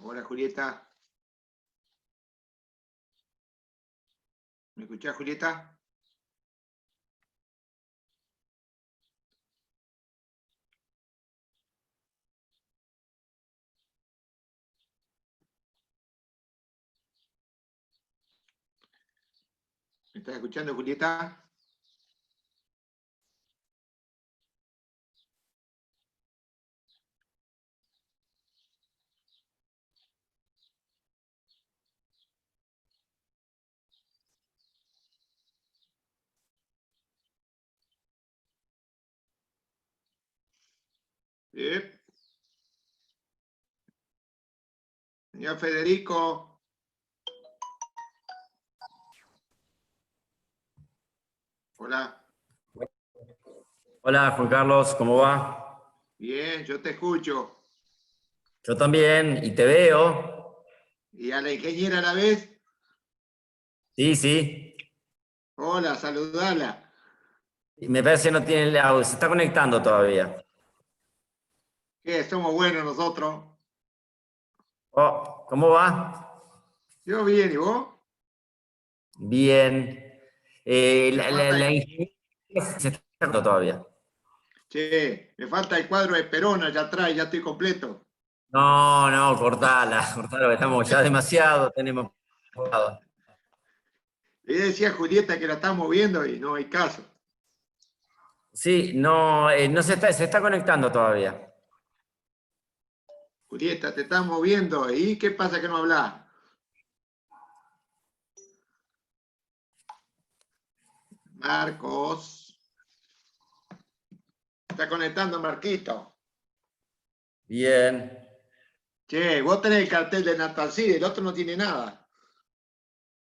Hola, Julieta. ¿Me escuchás, Julieta? ¿Me estás escuchando, Julieta? Señor Federico. Hola. Hola Juan Carlos, ¿cómo va? Bien, yo te escucho. Yo también, y te veo. ¿Y a la ingeniera a la vez? Sí, sí. Hola, saludala. Y me parece que no tiene el audio, se está conectando todavía. ¿Qué? Somos buenos nosotros. Oh, ¿cómo va? Yo bien, ¿y vos? Bien. Me falta La el... ingeniera se está conectando todavía. Che, me falta el cuadro de Perón allá atrás, ya estoy completo. No, no, cortala, cortala, estamos ya demasiado, tenemos. Le decía a Julieta que la estamos viendo y no hay caso. Sí, no, no se está conectando todavía. Julieta, te estamos viendo. ¿Y qué pasa que no hablas? Marcos. Está conectando Marquito. Bien. Che, vos tenés el cartel de Natalcid, el otro no tiene nada.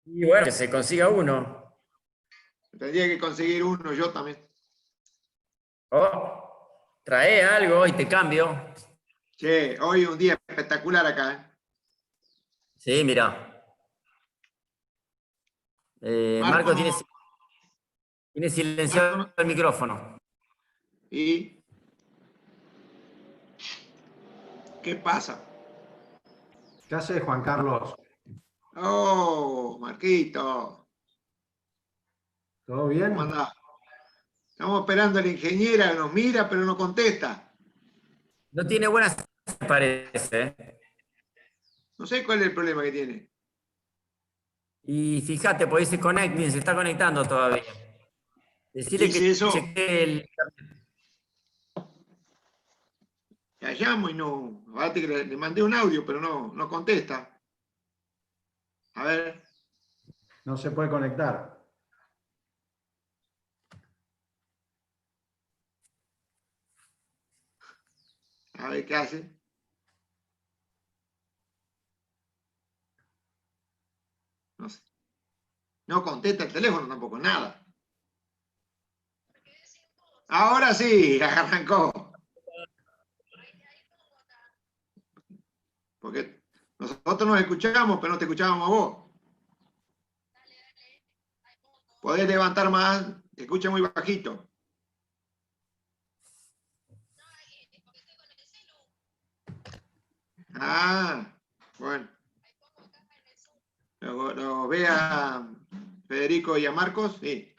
Y bueno, que se consiga uno. Tendría que conseguir uno yo también. Oh, trae algo y te cambio. Che, hoy un día espectacular acá, ¿eh? Sí, mira. Marco Marco no, tiene Marco silenciado no. el micrófono. ¿Y qué pasa? ¿Qué haces, Juan Carlos? Oh, Marquito, ¿Todo ¿cómo bien? andás? Estamos esperando a la ingeniera, nos mira pero no contesta. No tiene buenas, parece. No sé cuál es el problema que tiene. Y fíjate, pues dice connecting, se está conectando todavía. Decirle Dice que eso, chequee el. la llamo y no. Aparte que le mandé un audio, pero no contesta. A ver, No se puede conectar. a ver qué hace. No sé. No contesta el teléfono tampoco, nada. Ahora sí, arrancó. Porque nosotros nos escuchamos, pero no te escuchábamos a vos. Podés levantar más, te escucha muy bajito. Ah, bueno. Lo ve a Federico y a Marcos, sí.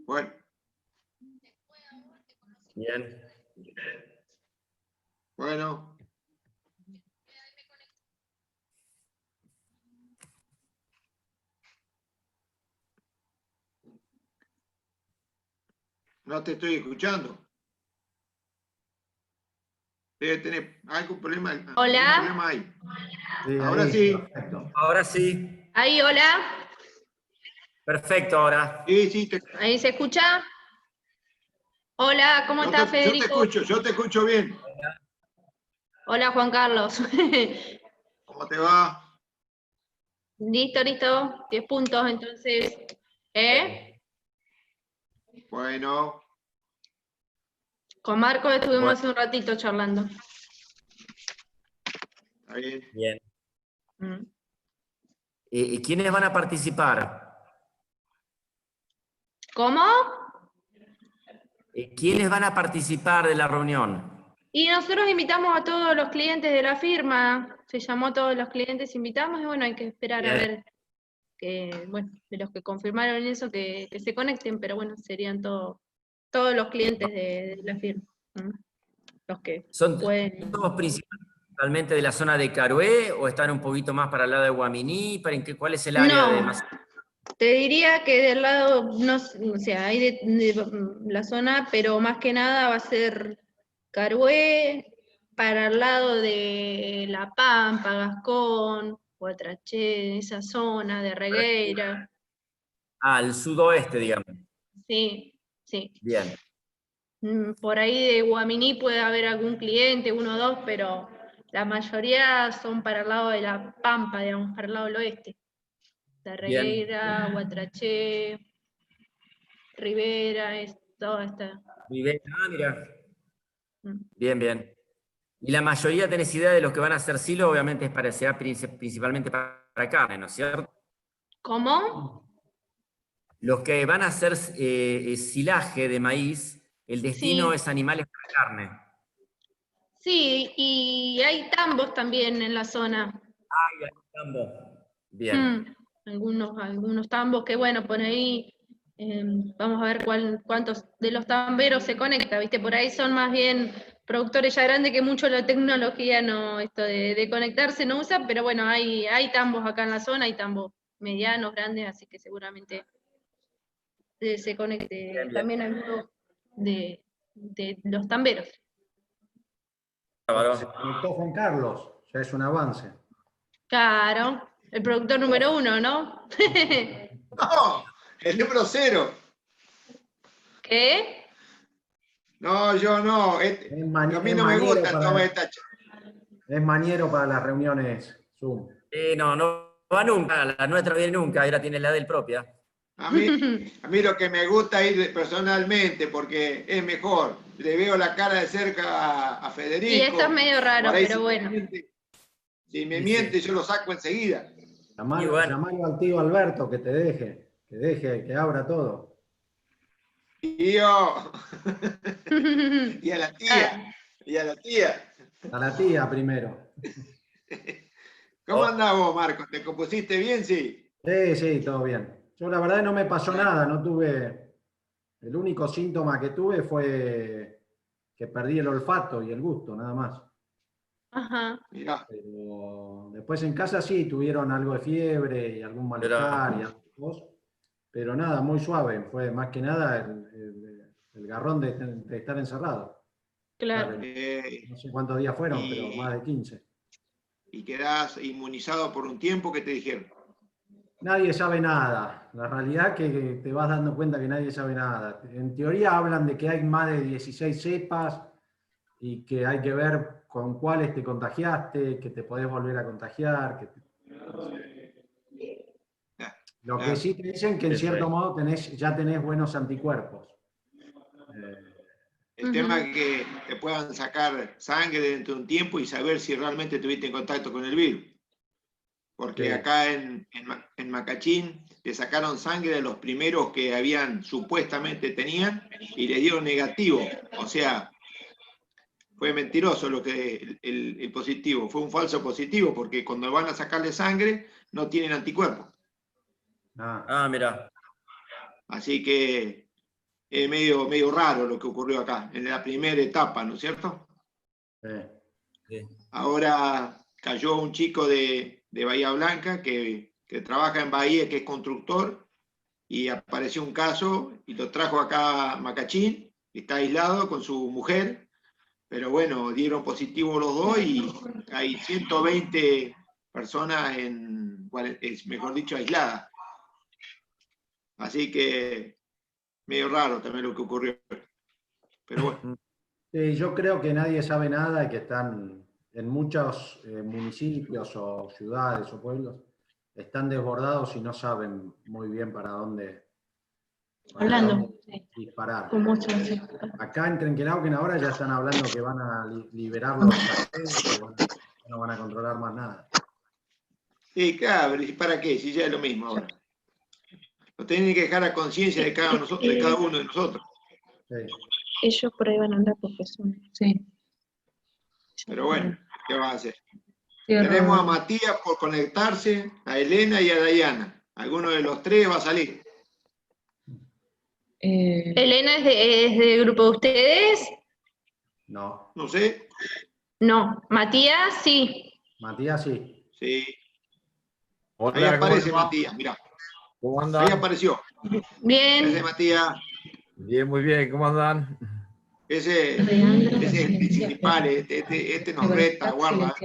Bueno, Bien. bueno. No te estoy escuchando. Debe tener algún problema. Hola. Algún problema hay. Sí, Ahora ahí, sí. perfecto. Ahora sí. Ahí, hola. Perfecto, ahora. Sí, sí, ¿Ahí se escucha? Hola, ¿cómo estás, Federico? yo te escucho bien. Hola, Juan Carlos. ¿Cómo te va? Listo, listo. 10 puntos, entonces. ¿Eh? Bueno, Con Marco estuvimos Bueno, hace un ratito charlando. está bien. bien. Mm. ¿Y quiénes van a participar? ¿Cómo? ¿Quiénes van a participar de la reunión? Y nosotros invitamos a todos los clientes de la firma, se llamó a todos los clientes, invitamos, y bueno, hay que esperar a Bien. ver que, bueno, de los que confirmaron eso, que se conecten, pero bueno, serían todos los clientes de la firma, los que ¿Son pueden. todos principalmente de la zona de Carué o están un poquito más para el lado de Guaminí? ¿Cuál es el área de No, más? te diría que del lado, no, o sea, hay de la zona, pero más que nada va a ser Carué, para el lado de La Pampa, Gascón, Guatraché, esa zona de Regueira, Al sudoeste, digamos. sí, sí. Bien. Por ahí de Guaminí puede haber algún cliente, uno o dos, pero la mayoría son para el lado de La Pampa, digamos, para el lado del oeste. De Bien. Regueira, Guatraché, Rivera, es toda esta. Mira. Mm. Bien, bien. Y la mayoría, tenés idea de los que van a hacer silo, obviamente será principalmente para carne, ¿no es cierto? ¿Cómo? Los que van a hacer silaje de maíz, el destino Sí, es animales para carne. sí, y hay tambos también en la zona. Tambo. Bien. Algunos tambos que, bueno, por ahí vamos a ver cuántos de los tamberos se conecta, ¿viste? Por ahí son más bien productores ya grandes que mucho la tecnología, no, esto de conectarse no usa, pero bueno, hay tambos acá en la zona, hay tambos medianos, grandes, así que seguramente se conecte Bien, bien. también algunos de los tamberos. Porque se conectó Juan Carlos, ya es un avance. Claro, el productor número 1, ¿no? No, el número 0. ¿Qué? No, yo no. A mí no me gusta tomar esta Es mañero para las reuniones Zoom. No va nunca, la nuestra viene nunca, ahora tiene la del propia. A mí lo que me gusta ir personalmente, porque es mejor. Le veo la cara de cerca a Federico. Y esto es medio raro, Por ahí pero bueno. Si me miente, yo lo saco enseguida. Llamalo al tío Alberto que te deje, que abra todo. Tío. Y a la tía. Y a la tía. A la tía primero. ¿Cómo andás vos, Marcos? ¿Te compusiste bien, sí? Sí, todo bien. Yo la verdad no me pasó nada, no tuve. El único síntoma que tuve fue que perdí el olfato y el gusto, nada más. Ajá. Mirá. Pero después en casa sí tuvieron algo de fiebre y algún malestar y algo de tos, pero nada, muy suave. Fue más que nada el garrón de estar encerrado. Claro. No sé cuántos días fueron, pero más de 15. ¿Y quedás inmunizado por un tiempo? ¿Qué te dijeron? Nadie sabe nada. La realidad es que te vas dando cuenta que nadie sabe nada. En teoría hablan de que hay más de 16 cepas y que hay que ver con cuáles te contagiaste, que te podés volver a contagiar. Lo que sí te dicen que en cierto modo ya tenés buenos anticuerpos. El tema es que te puedan sacar sangre dentro de un tiempo y saber si realmente tuviste en contacto con el virus. Porque Sí. acá en Macachín le sacaron sangre de los primeros que supuestamente tenían y le dieron negativo. O sea, fue mentiroso el positivo, fue un falso positivo, porque cuando van a sacarle sangre no tienen anticuerpos. Mira. Así que es medio raro lo que ocurrió acá, en la primera etapa, ¿no es cierto? Sí. Ahora cayó un chico de Bahía Blanca que trabaja en Bahía, que es constructor, y apareció un caso y lo trajo acá a Macachín, está aislado con su mujer, pero bueno, dieron positivo los dos y hay 120 personas mejor dicho, aisladas. Así que medio raro también lo que ocurrió. Pero bueno. Sí, yo creo que nadie sabe nada y que están en muchos municipios o ciudades o pueblos, están desbordados y no saben muy bien para dónde disparar. Acá en Trenquelauquen ahora ya están hablando que van a liberar los carteles, que no van a controlar más nada. Sí, claro, ¿y para qué? Si ya es lo mismo ahora. Lo tienen que dejar a conciencia de cada uno de nosotros. Sí. Ellos por ahí van a andar porque son. Sí. Pero bueno, ¿qué va a hacer? Cierro. Tenemos a Matías por conectarse, a Elena y a Dayana. Alguno de los tres va a salir. ¿Elena es de grupo de ustedes? No. No sé. No. ¿Matías? Sí. Matías sí. Sí. Hola, Ahí ¿cómo aparece les va? Matías, mirá. ¿Cómo Ahí andan? apareció. Bien. Ese Matías, Bien, muy bien, ¿cómo andan? ese es el principal, este nos reta, guarda.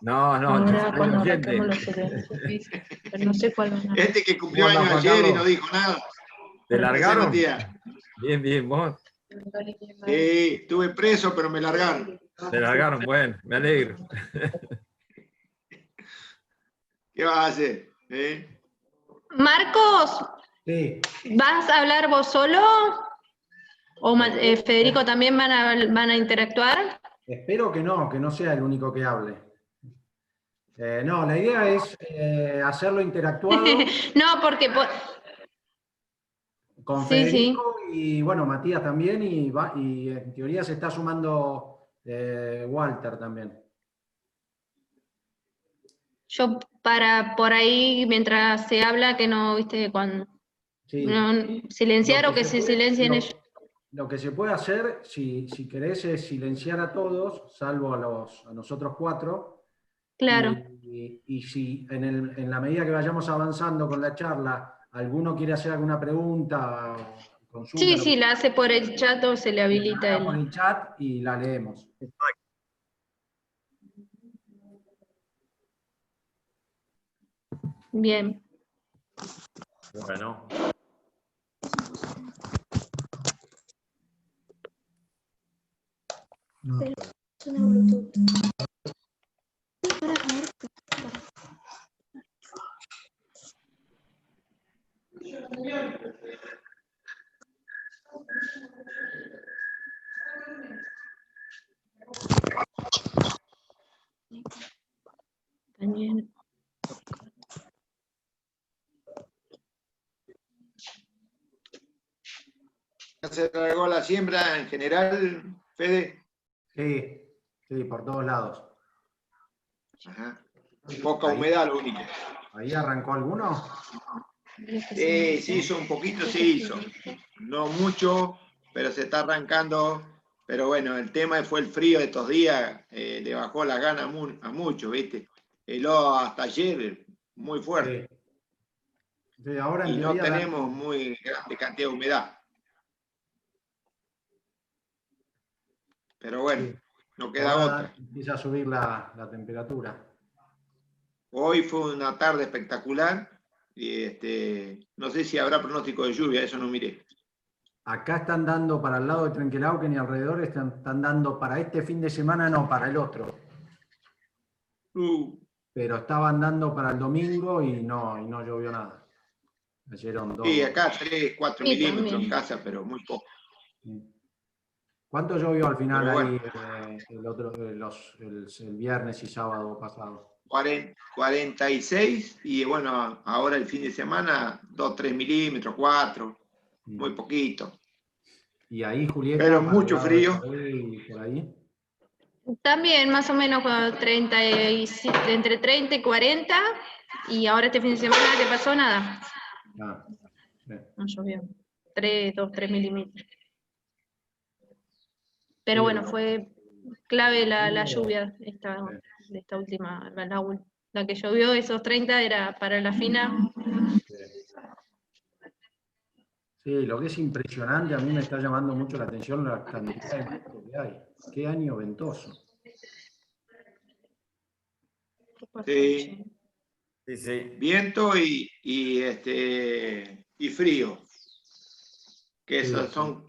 No, no, yo Ahora soy cuando oyente. arranquemos los silencios, dice, pero no sé cuál van a hacer. Este que ¿Cómo cumplió anda, años Juan ayer y Carlos? no dijo nada. ¿Te Ese largaron? Matías. Bien, bien, vos. Sí, estuve preso, pero me largaron. Te largaron, bueno, me alegro. ¿Qué vas a hacer? ¿Eh? Marcos, Sí. ¿vas a hablar vos solo? ¿O Federico también van a interactuar? Espero que no sea el único que hable. No, la idea es hacerlo interactuado No, porque... con Sí, sí. Federico y bueno, Matías también y en teoría se está sumando Walter también. Yo para por ahí, mientras se habla, que no, viste, cuando Sí. silenciar Lo o que se silencien ellos. Lo que se puede hacer, si querés, es silenciar a todos, salvo a nosotros cuatro. Claro. Y si en la medida que vayamos avanzando con la charla, alguno quiere hacer alguna pregunta o consulta, Sí, sí, la hace por el chat o se le habilita por el... el chat y la leemos. Bien. Bueno. También. ¿Ya se largó la siembra en general, Fede? Sí, sí, por todos lados. Ajá. Poca Ahí. humedad, lo único. ¿Ahí arrancó alguno? Se hizo un poquito, se hizo. No mucho, pero se está arrancando. Pero bueno, el tema fue el frío de estos días, le bajó la gana a muchos, ¿viste? Heló hasta ayer muy fuerte. Sí. Sí, ahora en Y no teoría tenemos muy grande cantidad de humedad. Pero bueno, sí, no queda ahora otra. empieza a subir la temperatura. Hoy fue una tarde espectacular y no sé si habrá pronóstico de lluvia, eso no miré. Acá están dando para el lado de Trenquelauquen y alrededor, están dando para este fin de semana, no, para el otro. Pero estaban dando para el domingo y no llovió nada. Cayeron Sí, 2. acá 3, 4 Sí, milímetros también. en casa, pero muy poco. ¿Cuánto llovió al final Pero bueno. ahí el viernes y sábado pasado? 46 y bueno, ahora el fin de semana 2, 3 milímetros, 4, muy poquito. Y ahí, Julieta, Pero para el mucho lado de frío. Isabel y por ahí. También más o menos entre 30 y 40. Y ahora este fin de semana, ¿qué pasó? Nada. Ah, sí. No llovió. 2, 3 milímetros. Pero Sí, bueno, fue clave la Sí. lluvia de esta última, la que llovió, esos 30 era para la fina. Sí, lo que es impresionante, a mí me está llamando mucho la atención la cantidad de viento que hay. Qué año ventoso. Sí, Sí, sí. viento y frío. Que Sí, esos son.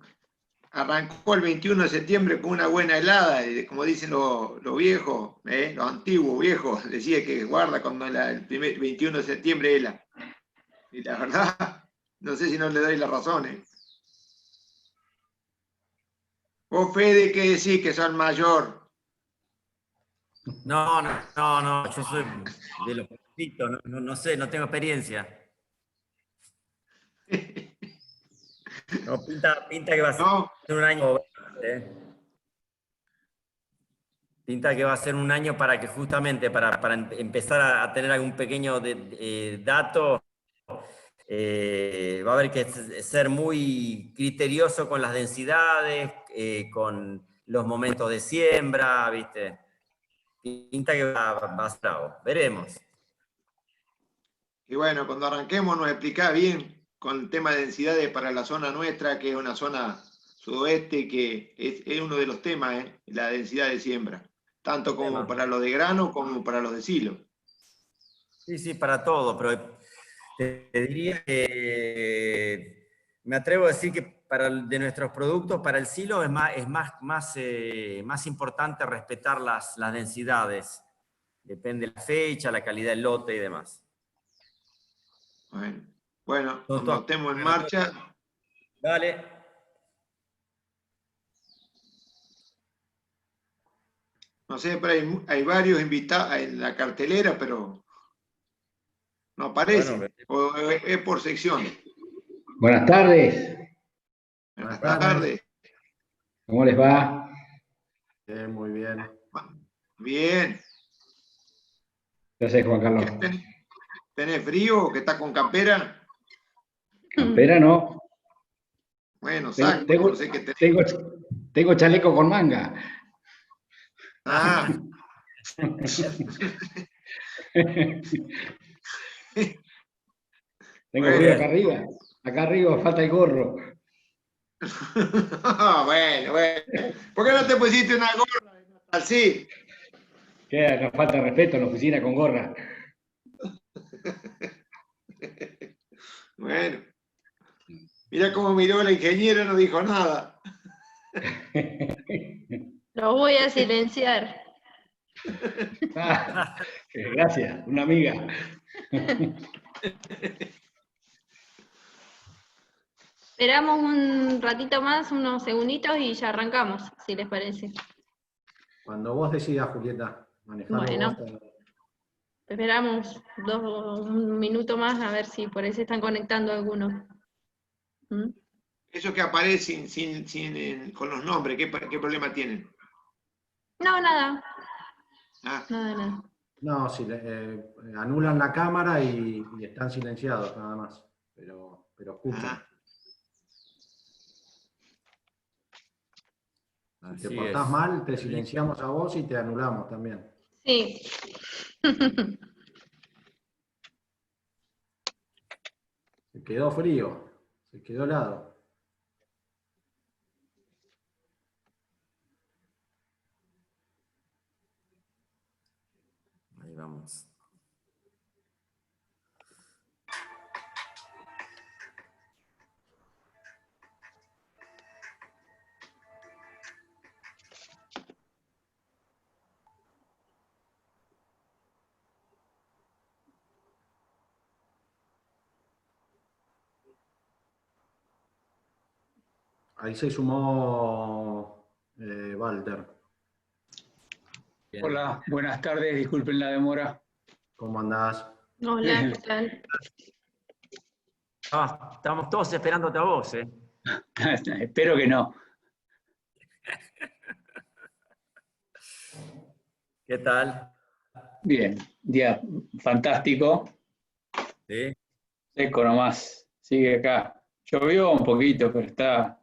Arrancó el 21 de septiembre con una buena helada, y como dicen los viejos, los antiguos viejos, decía que guarda cuando el primer 21 de septiembre hela. Y la verdad, no sé si no le doy la razón. Vos, Fede, ¿qué decís que sos mayor? No, yo soy de los poquitos, no sé, no tengo experiencia. No, pinta que va a ser ¿No? un año. ¿Eh? pinta que va a ser un año para que justamente, para empezar a tener algún pequeño dato, va a haber que ser muy criterioso con las densidades, con los momentos de siembra, ¿viste? Pinta que va a ser bravo. Veremos. Y bueno, cuando arranquemos nos explicás bien con el tema de densidades para la zona nuestra, que es una zona sudoeste, que es uno de los temas, la densidad de siembra, tanto como para los de grano como para los de silo. Sí, sí, para todo, pero te diría que me atrevo a decir que de nuestros productos, para el silo es más importante respetar las densidades. Depende de la fecha, la calidad del lote y demás. Bueno, cuando estemos en marcha. Dale. No sé, pero hay varios invitados en la cartelera, pero no aparecen. Bueno, o es por secciones. Buenas tardes. Buenas tardes. ¿Cómo les va? Muy bien. Bien. ¿Qué haces, Juan Carlos? ¿Tenés frío o que estás con campera? Campera no. Bueno, Tengo, no sé qué tenés. tengo chaleco con manga. Ah. Tengo frío acá arriba. Acá arriba falta el gorro. Bueno. ¿Por qué no te pusiste una gorra así? Que acá falta respeto en la oficina con gorra. Bueno. Mira cómo miró la ingeniera, no dijo nada. Los voy a silenciar. Gracias, una amiga. Esperamos un ratito más, unos segunditos y ya arrancamos, si les parece. Cuando vos decidas, Julieta, manejarlo Bueno. vos. Esperamos un minuto más a ver si por ahí se están conectando algunos. ¿Mm? Eso que aparece con los nombres, ¿qué problema tienen? No, nada. Ah. Nada. No, si anulan la cámara y están silenciados nada más, pero escuchan. Si te portás mal, te silenciamos a vos y te anulamos también. Sí. Se quedó frío, se quedó helado. Ahí vamos. Ahí se sumó Walter. Bien. Hola, buenas tardes, disculpen la demora. ¿Cómo andás? Hola, ¿qué tal? Estamos todos esperándote a vos, ¿eh? Espero que no. ¿Qué tal? Bien, día fantástico. ¿Sí? Seco nomás, sigue acá. Llovió un poquito, pero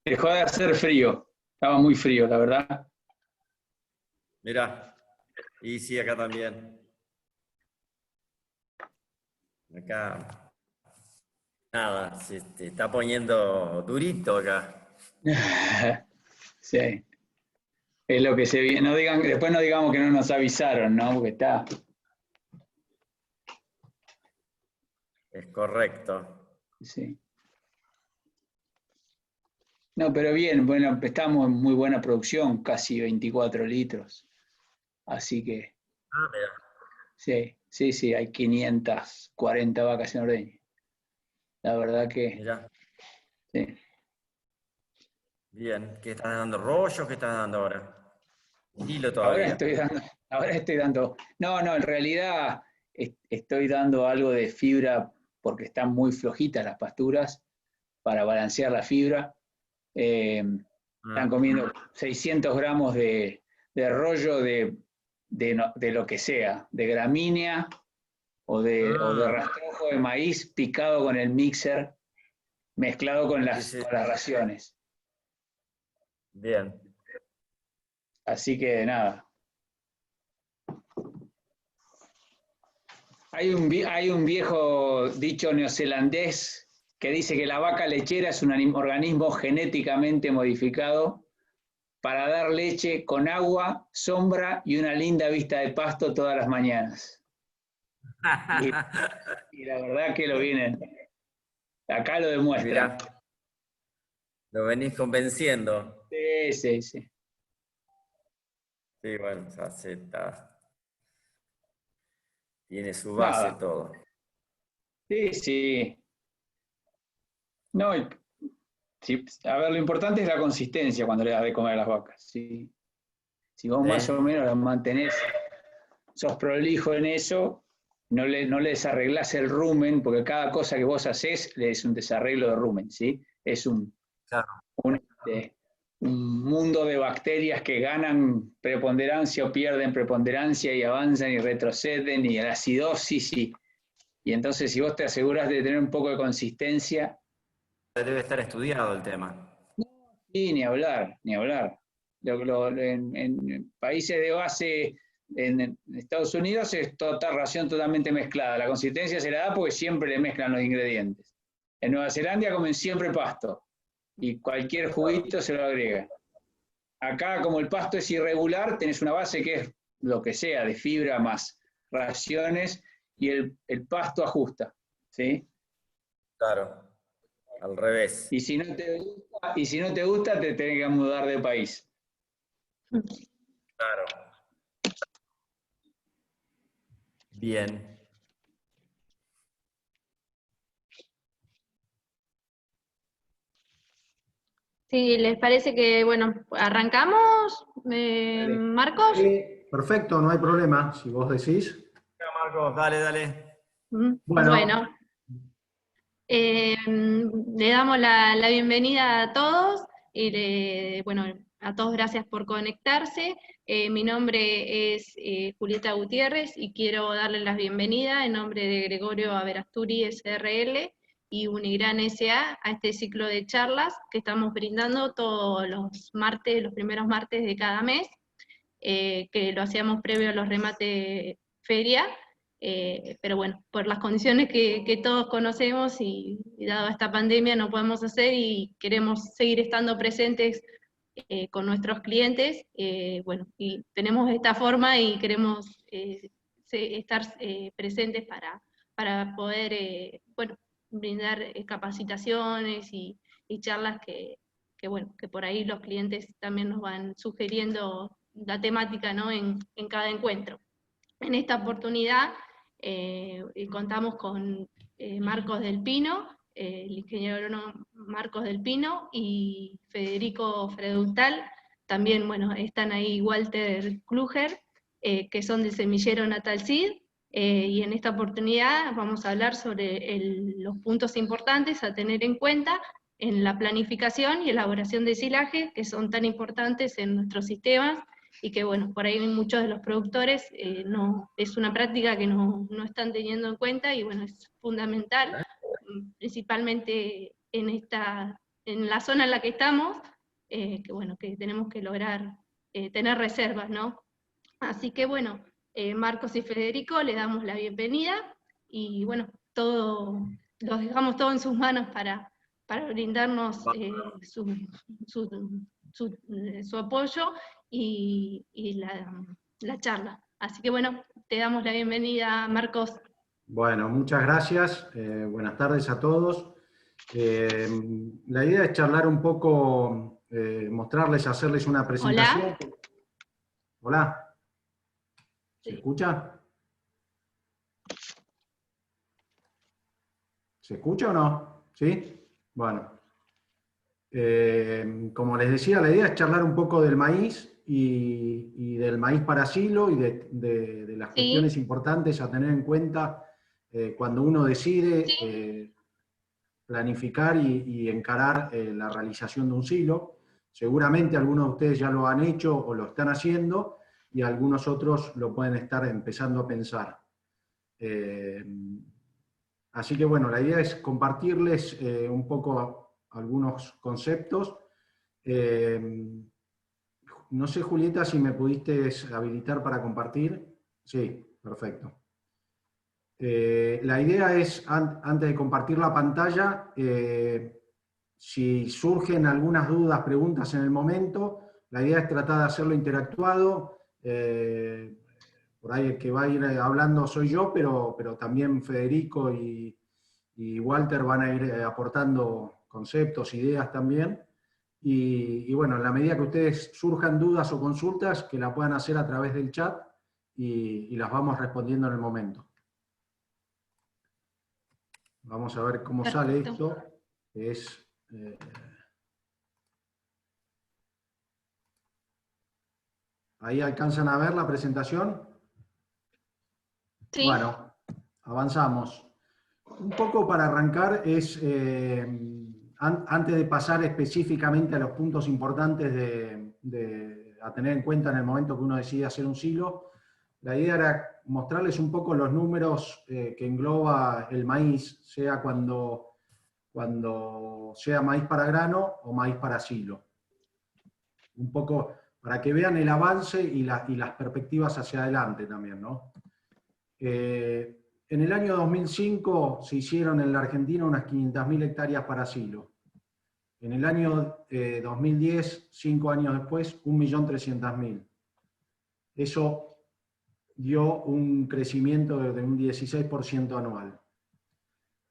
dejó de hacer frío. Estaba muy frío, la verdad. Mirá. Y sí, acá también. Acá. Nada, se está poniendo durito acá. Sí. Es lo que se viene. No digan, después no digamos que no nos avisaron, ¿no? Porque está. Es correcto. Sí. No, pero bien, bueno, estamos en muy buena producción, casi 24 litros. Así que. Mira. Sí, hay 540 vacas en ordeño. La verdad que. Mirá. Sí. Bien. ¿Qué estás dando? ¿Rollos? ¿Qué estás dando ahora? Hilo todavía. Ahora estoy dando. No, en realidad estoy dando algo de fibra porque están muy flojitas las pasturas para balancear la fibra. Están comiendo 600 gramos de rollo de lo que sea, de gramínea o de rastrojo de maíz picado con el mixer, mezclado con las raciones. Bien. Así que nada. Hay un viejo dicho neozelandés que dice que la vaca lechera es un organismo genéticamente modificado para dar leche con agua, sombra y una linda vista de pasto todas las mañanas. Y la verdad que lo vienen. Acá lo demuestra. Mirá, lo venís convenciendo. Sí, sí, sí. Sí, bueno, ya se está. Tiene su base Nada. todo. Sí, sí. No, sí, a ver, lo importante es la consistencia cuando le das de comer a las vacas. ¿Sí? Si vos más o menos las mantenés, sos prolijo en eso, no le desarreglás el rumen, porque cada cosa que vos hacés es un desarreglo de rumen, ¿sí? Es un mundo de bacterias que ganan preponderancia o pierden preponderancia y avanzan y retroceden y la acidosis y entonces si vos te aseguras de tener un poco de consistencia. Debe estar estudiado el tema. Sí, ni hablar, ni hablar. En países de base, en Estados Unidos, es ración totalmente mezclada. La consistencia se la da porque siempre le mezclan los ingredientes. En Nueva Zelanda comen siempre pasto y cualquier juguito se lo agrega. Acá, como el pasto es irregular, tenés una base que es lo que sea, de fibra más raciones, y el pasto ajusta, ¿sí? Claro, al revés. Y si no te gusta, te tenés que mudar de país. Claro. Bien. Sí, ¿les parece que, bueno, arrancamos, Marcos? Perfecto, no hay problema, si vos decís. Marcos, dale. Bueno, le damos la bienvenida a todos, y bueno, a todos gracias por conectarse. Mi nombre es Julieta Gutiérrez y quiero darle la bienvenida en nombre de Gregorio Averasturi SRL y Unigran SA a este ciclo de charlas que estamos brindando todos los martes, los primeros martes de cada mes, que lo hacíamos previo a los remates feria. Pero bueno, por las condiciones que todos conocemos y dado esta pandemia no podemos hacer y queremos seguir estando presentes con nuestros clientes, bueno, y tenemos esta forma y queremos estar presentes para poder, bueno, brindar capacitaciones y charlas bueno, que por ahí los clientes también nos van sugiriendo la temática, ¿no? en cada encuentro. En esta oportunidad contamos con Marcos del Pino, el ingeniero agrónomo Marcos del Pino y Federico Freductal. También, bueno, están ahí Walter Kluger, que son del semillero Natal Seed, y en esta oportunidad vamos a hablar sobre los puntos importantes a tener en cuenta en la planificación y elaboración de silaje, que son tan importantes en nuestros sistemas, y que bueno, por ahí muchos de los productores no, es una práctica que no están teniendo en cuenta, y bueno, es fundamental, principalmente en la zona en la que estamos, que bueno, que tenemos que lograr tener reservas, ¿no? Así que bueno, Marcos y Federico, le damos la bienvenida, y bueno, los dejamos todo en sus manos para brindarnos su apoyo y la charla. Así que bueno, te damos la bienvenida, Marcos. Bueno, muchas gracias. Buenas tardes a todos. La idea es charlar un poco, mostrarles, hacerles una presentación. Hola. ¿Se escucha? ¿Se escucha o no? ¿Sí? Bueno. Como les decía, la idea es charlar un poco del maíz y del maíz para silo y de las cuestiones importantes a tener en cuenta cuando uno decide planificar y encarar la realización de un silo. Seguramente algunos de ustedes ya lo han hecho o lo están haciendo, y algunos otros lo pueden estar empezando a pensar. Así que bueno, la idea es compartirles un poco algunos conceptos. No sé, Julieta, si me pudiste habilitar para compartir. Sí, perfecto. La idea es, antes de compartir la pantalla, si surgen algunas dudas, preguntas en el momento, la idea es tratar de hacerlo interactuado. Por ahí el que va a ir hablando soy yo, pero también Federico y Walter van a ir aportando conceptos, ideas también. Y bueno, en la medida que ustedes surjan dudas o consultas, que la puedan hacer a través del chat y las vamos respondiendo en el momento. Vamos a ver cómo sale esto. ¿Ahí alcanzan a ver la presentación? Sí. Bueno, avanzamos. Un poco para arrancar es, antes de pasar específicamente a los puntos importantes a tener en cuenta en el momento que uno decide hacer un silo, la idea era mostrarles un poco los números que engloba el maíz, sea cuando sea maíz para grano o maíz para silo. Un poco para que vean el avance y las perspectivas hacia adelante también, ¿no? En el año 2005 se hicieron en la Argentina unas 500.000 hectáreas para silo. En el año 2010, 5 años después, 1.300.000. Eso dio un crecimiento de un 16% anual.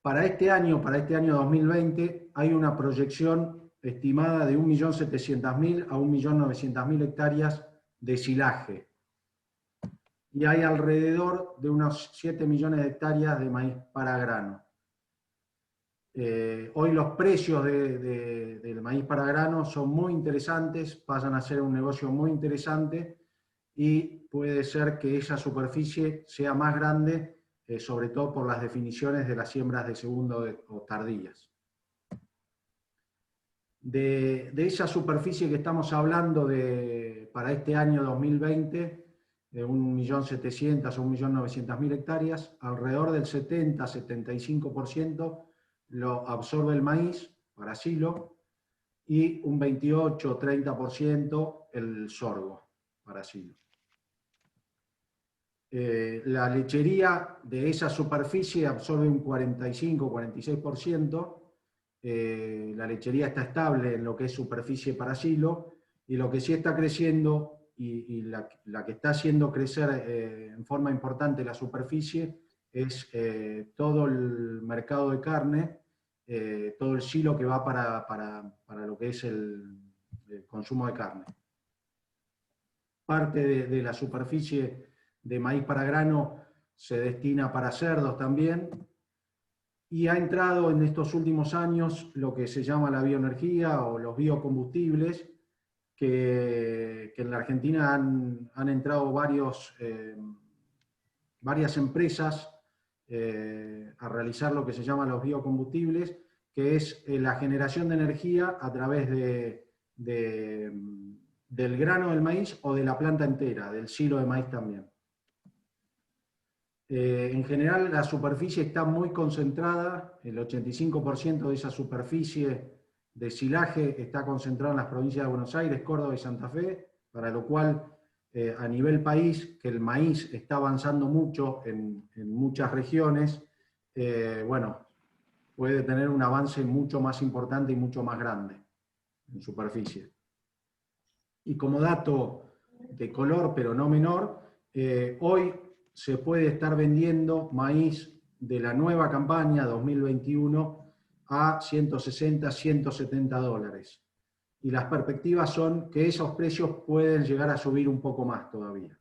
Para este año 2020, hay una proyección estimada de 1.700.000 a 1.900.000 hectáreas de silaje. Y hay alrededor de unos 7 millones de hectáreas de maíz para grano. Hoy los precios del maíz para grano son muy interesantes, pasan a ser un negocio muy interesante, y puede ser que esa superficie sea más grande, sobre todo por las definiciones de las siembras de segundo o tardías. De esa superficie que estamos hablando para este año 2020, de 1.700.000 o 1.900.000 hectáreas, alrededor del 70-75% lo absorbe el maíz para silo, y un 28-30% el sorgo para silo. La lechería de esa superficie absorbe un 45-46%. La lechería está estable en lo que es superficie para silo, y lo que sí está creciendo y la que está haciendo crecer en forma importante la superficie es todo el mercado de carne, todo el silo que va para lo que es el consumo de carne. Parte de la superficie de maíz para grano se destina para cerdos también, y ha entrado en estos últimos años lo que se llama la bioenergía o los biocombustibles, que en la Argentina han entrado varias empresas a realizar lo que se llama los biocombustibles, que es la generación de energía a través del grano del maíz o de la planta entera, del silo de maíz también. En general la superficie está muy concentrada, el 85% de esa superficie de silaje está concentrado en las provincias de Buenos Aires, Córdoba y Santa Fe, para lo cual a nivel país, que el maíz está avanzando mucho en muchas regiones, bueno, puede tener un avance mucho más importante y mucho más grande en superficie. Y como dato de color, pero no menor, hoy se puede estar vendiendo maíz de la nueva campaña 2021 a 160, 170 dólares. Y las perspectivas son que esos precios pueden llegar a subir un poco más todavía.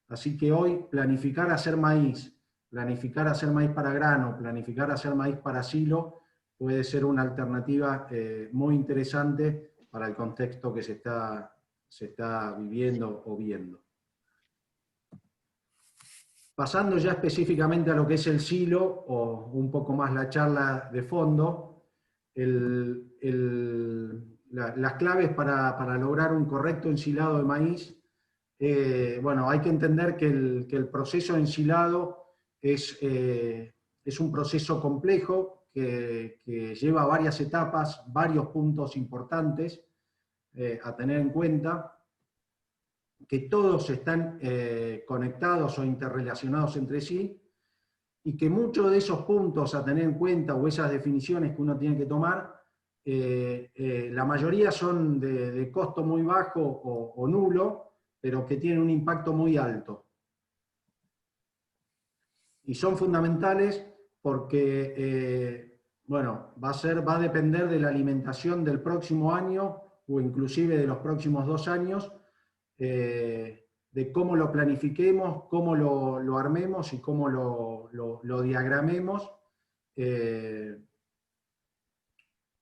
Así que hoy planificar hacer maíz para grano, planificar hacer maíz para silo, puede ser una alternativa muy interesante para el contexto que se está viviendo o viendo. Pasando ya específicamente a lo que es el silo, o un poco más la charla de fondo, las claves para lograr un correcto ensilado de maíz. Bueno, hay que entender que el proceso de ensilado es un proceso complejo que lleva varias etapas, varios puntos importantes a tener en cuenta, que todos están conectados o interrelacionados entre sí, y que muchos de esos puntos a tener en cuenta o esas definiciones que uno tiene que tomar, la mayoría son de costo muy bajo o nulo, pero que tienen un impacto muy alto. Y son fundamentales porque, bueno, va a depender de la alimentación del próximo año o inclusive de los próximos 2 años, de cómo lo planifiquemos, cómo lo armemos y cómo lo diagramemos.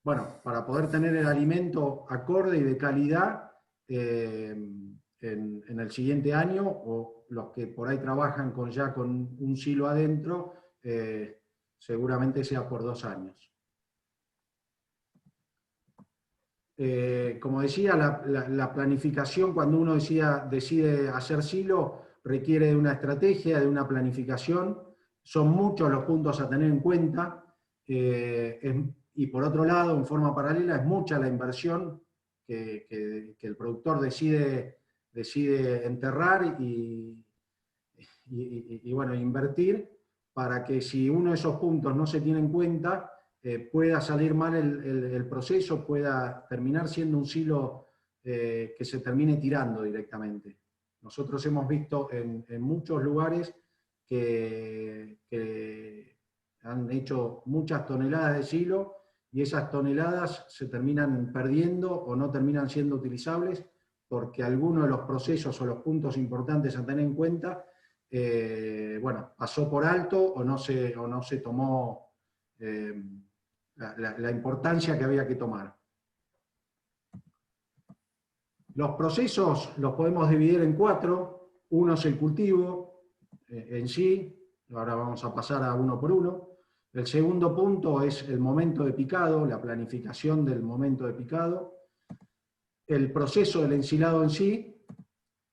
Bueno, para poder tener el alimento acorde y de calidad en el siguiente año, o los que por ahí trabajan ya con un silo adentro, seguramente sea por 2 años. Como decía, la planificación, cuando uno decide hacer silo, requiere de una estrategia, de una planificación. Son muchos los puntos a tener en cuenta. Y por otro lado, en forma paralela, es mucha la inversión que el productor decide enterrar y bueno, invertir, para que si uno de esos puntos no se tiene en cuenta, pueda salir mal el proceso, pueda terminar siendo un silo que se termine tirando directamente. Nosotros hemos visto en muchos lugares que han hecho muchas toneladas de silo, y esas toneladas se terminan perdiendo o no terminan siendo utilizables porque alguno de los procesos o los puntos importantes a tener en cuenta, bueno, pasó por alto o no se tomó la importancia que había que tomar. Los procesos los podemos dividir en 4. Uno es el cultivo en sí, ahora vamos a pasar a uno por uno. El segundo punto es el momento de picado, la planificación del momento de picado. El proceso del ensilado en sí,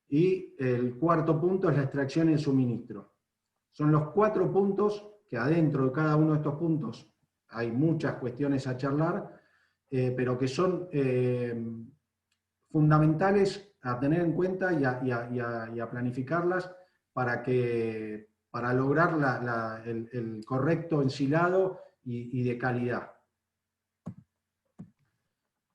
y el cuarto punto es la extracción y el suministro. Son los 4 puntos que adentro de cada uno de estos puntos hay muchas cuestiones a charlar, pero que son fundamentales a tener en cuenta y a planificarlas para lograr el correcto ensilado y de calidad.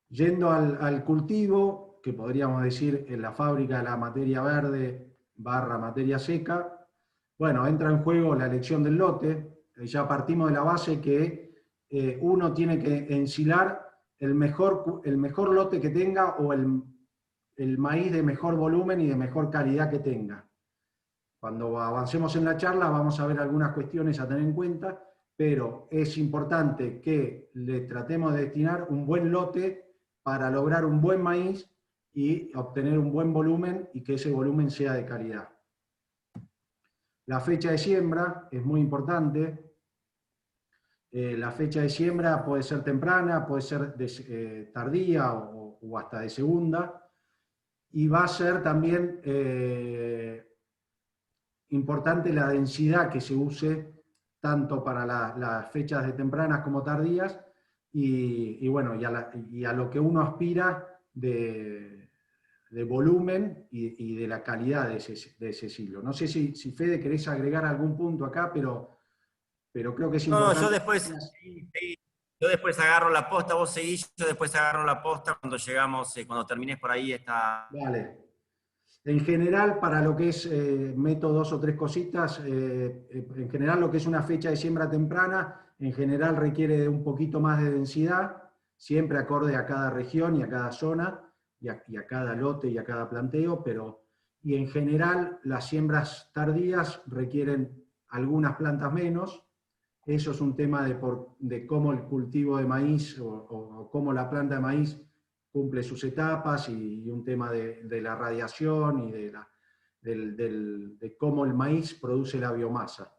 Yendo al cultivo, que podríamos decir en la fábrica de la materia verde / materia seca, bueno, entra en juego la elección del lote. Ya partimos de la base que uno tiene que ensilar el mejor lote que tenga, o el maíz de mejor volumen y de mejor calidad que tenga. Cuando avancemos en la charla vamos a ver algunas cuestiones a tener en cuenta, pero es importante que le tratemos de destinar un buen lote para lograr un buen maíz y obtener un buen volumen, y que ese volumen sea de calidad. La fecha de siembra es muy importante. La fecha de siembra puede ser temprana, puede ser tardía o hasta de segunda, y va a ser también importante la densidad que se use, tanto para las fechas de tempranas como tardías, y bueno, y a lo que uno aspira de volumen y de la calidad de ese silo. No sé si Fede querés agregar algún punto acá, pero creo que es importante. No, yo después agarro la posta, vos seguís, yo después agarro la posta cuando llegamos, cuando termines por ahí esta... Vale. En general, para lo que es, meto 2 o 3 cositas, en general lo que es una fecha de siembra temprana, en general requiere de un poquito más de densidad, siempre acorde a cada región y a cada zona, y a cada lote y a cada planteo, y en general las siembras tardías requieren algunas plantas menos. Eso es un tema de cómo el cultivo de maíz o cómo la planta de maíz cumple sus etapas, y un tema de la radiación y de cómo el maíz produce la biomasa.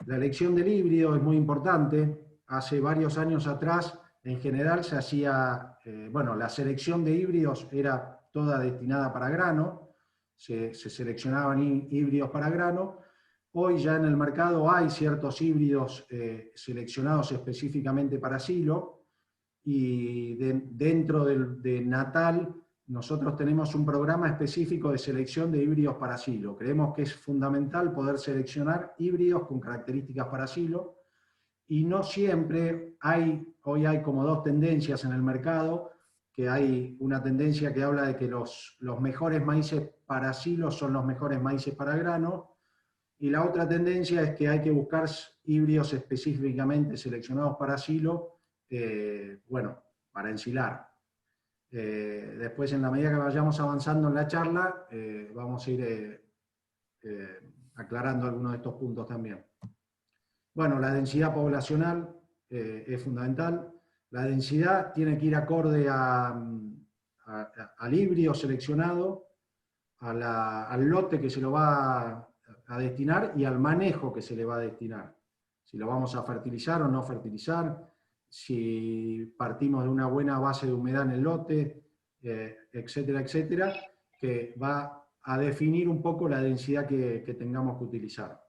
La elección del híbrido es muy importante. Hace varios años atrás en general se hacía, bueno, la selección de híbridos era toda destinada para grano, se seleccionaban híbridos para grano. Hoy ya en el mercado hay ciertos híbridos seleccionados específicamente para silo, y dentro de Natal nosotros tenemos un programa específico de selección de híbridos para silo. Creemos que es fundamental poder seleccionar híbridos con características para silo, y no siempre hoy hay como dos tendencias en el mercado, que hay una tendencia que habla de que los mejores maíces para silo son los mejores maíces para grano, y la otra tendencia es que hay que buscar híbridos específicamente seleccionados para silo, bueno, para ensilar. Después, en la medida que vayamos avanzando en la charla, vamos a ir aclarando algunos de estos puntos también. Bueno, la densidad poblacional es fundamental. La densidad tiene que ir acorde al híbrido seleccionado, al lote que se lo va a destinar y al manejo que se le va a destinar. Si lo vamos a fertilizar o no fertilizar, si partimos de una buena base de humedad en el lote, etcétera, etcétera, que va a definir un poco la densidad que tengamos que utilizar.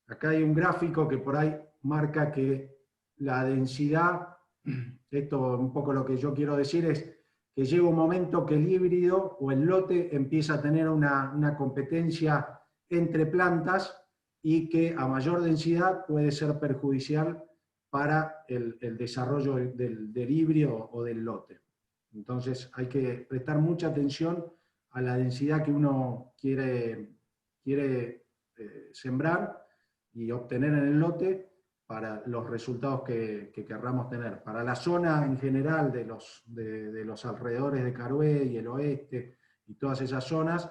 Acá hay un gráfico que por ahí marca que la densidad, esto un poco lo que yo quiero decir es que llega un momento que el híbrido o el lote empieza a tener una competencia entre plantas, y que a mayor densidad puede ser perjudicial para el desarrollo del híbrido o del lote. Entonces hay que prestar mucha atención a la densidad que uno quiere sembrar y obtener en el lote para los resultados que querramos tener. Para la zona en general de los alrededores de Carué y el oeste y todas esas zonas,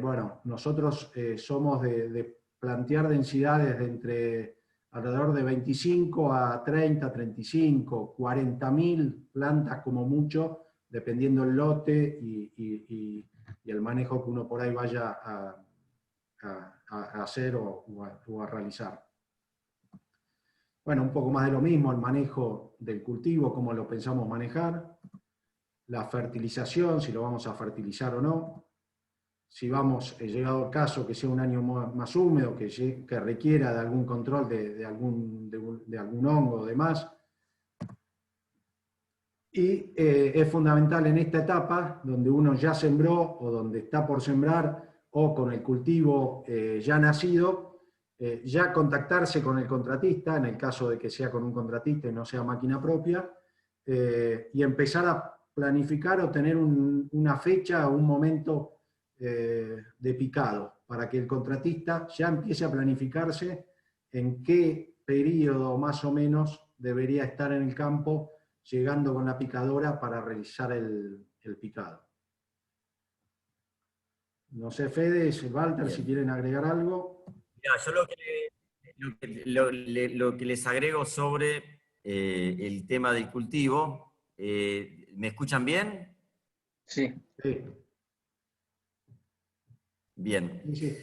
bueno, nosotros somos de plantear densidades de entre alrededor de 25 a 30, 35, 40.000 plantas como mucho, dependiendo el lote y el manejo que uno por ahí vaya a hacer o a realizar. Bueno, un poco más de lo mismo, el manejo del cultivo, cómo lo pensamos manejar, la fertilización, si lo vamos a fertilizar o no, si vamos, llegado el caso, que sea un año más húmedo, que requiera de algún control de algún hongo o demás. Y es fundamental en esta etapa, donde uno ya sembró o donde está por sembrar, o con el cultivo ya nacido, ya contactarse con el contratista, en el caso de que sea con un contratista y no sea máquina propia, y empezar a planificar o tener una fecha o un momento de picado, para que el contratista ya empiece a planificarse en qué periodo más o menos debería estar en el campo, llegando con la picadora para realizar el picado. No sé, Fede, Walter, si quieren agregar algo. Mira, yo lo que les agrego sobre el tema del cultivo, ¿me escuchan bien? Sí. Sí. Bien. Sí.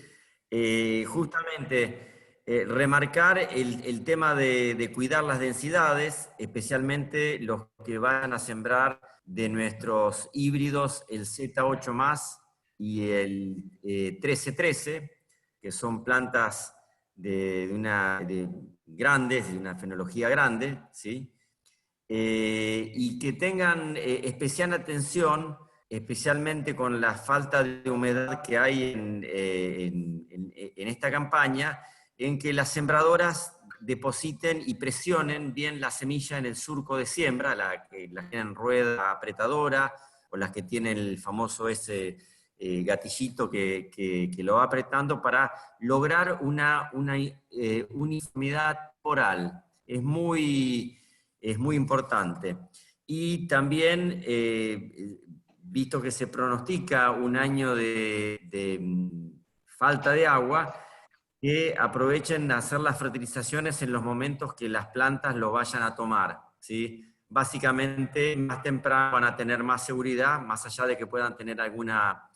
Justamente remarcar el tema de cuidar las densidades, especialmente los que van a sembrar de nuestros híbridos, el Z8+ y el 1313, que son plantas grandes, de una fenología grande, ¿sí? Y que tengan especial atención, especialmente con la falta de humedad que hay en esta campaña, en que las sembradoras depositen y presionen bien la semilla en el surco de siembra, las que tienen rueda apretadora, o las que tienen el famoso gatillito que lo va apretando, para lograr una uniformidad temporal. Es muy importante. Y también, visto que se pronostica un año de falta de agua, que aprovechen a hacer las fertilizaciones en los momentos que las plantas lo vayan a tomar, ¿sí? Básicamente, más temprano van a tener más seguridad, más allá de que puedan tener alguna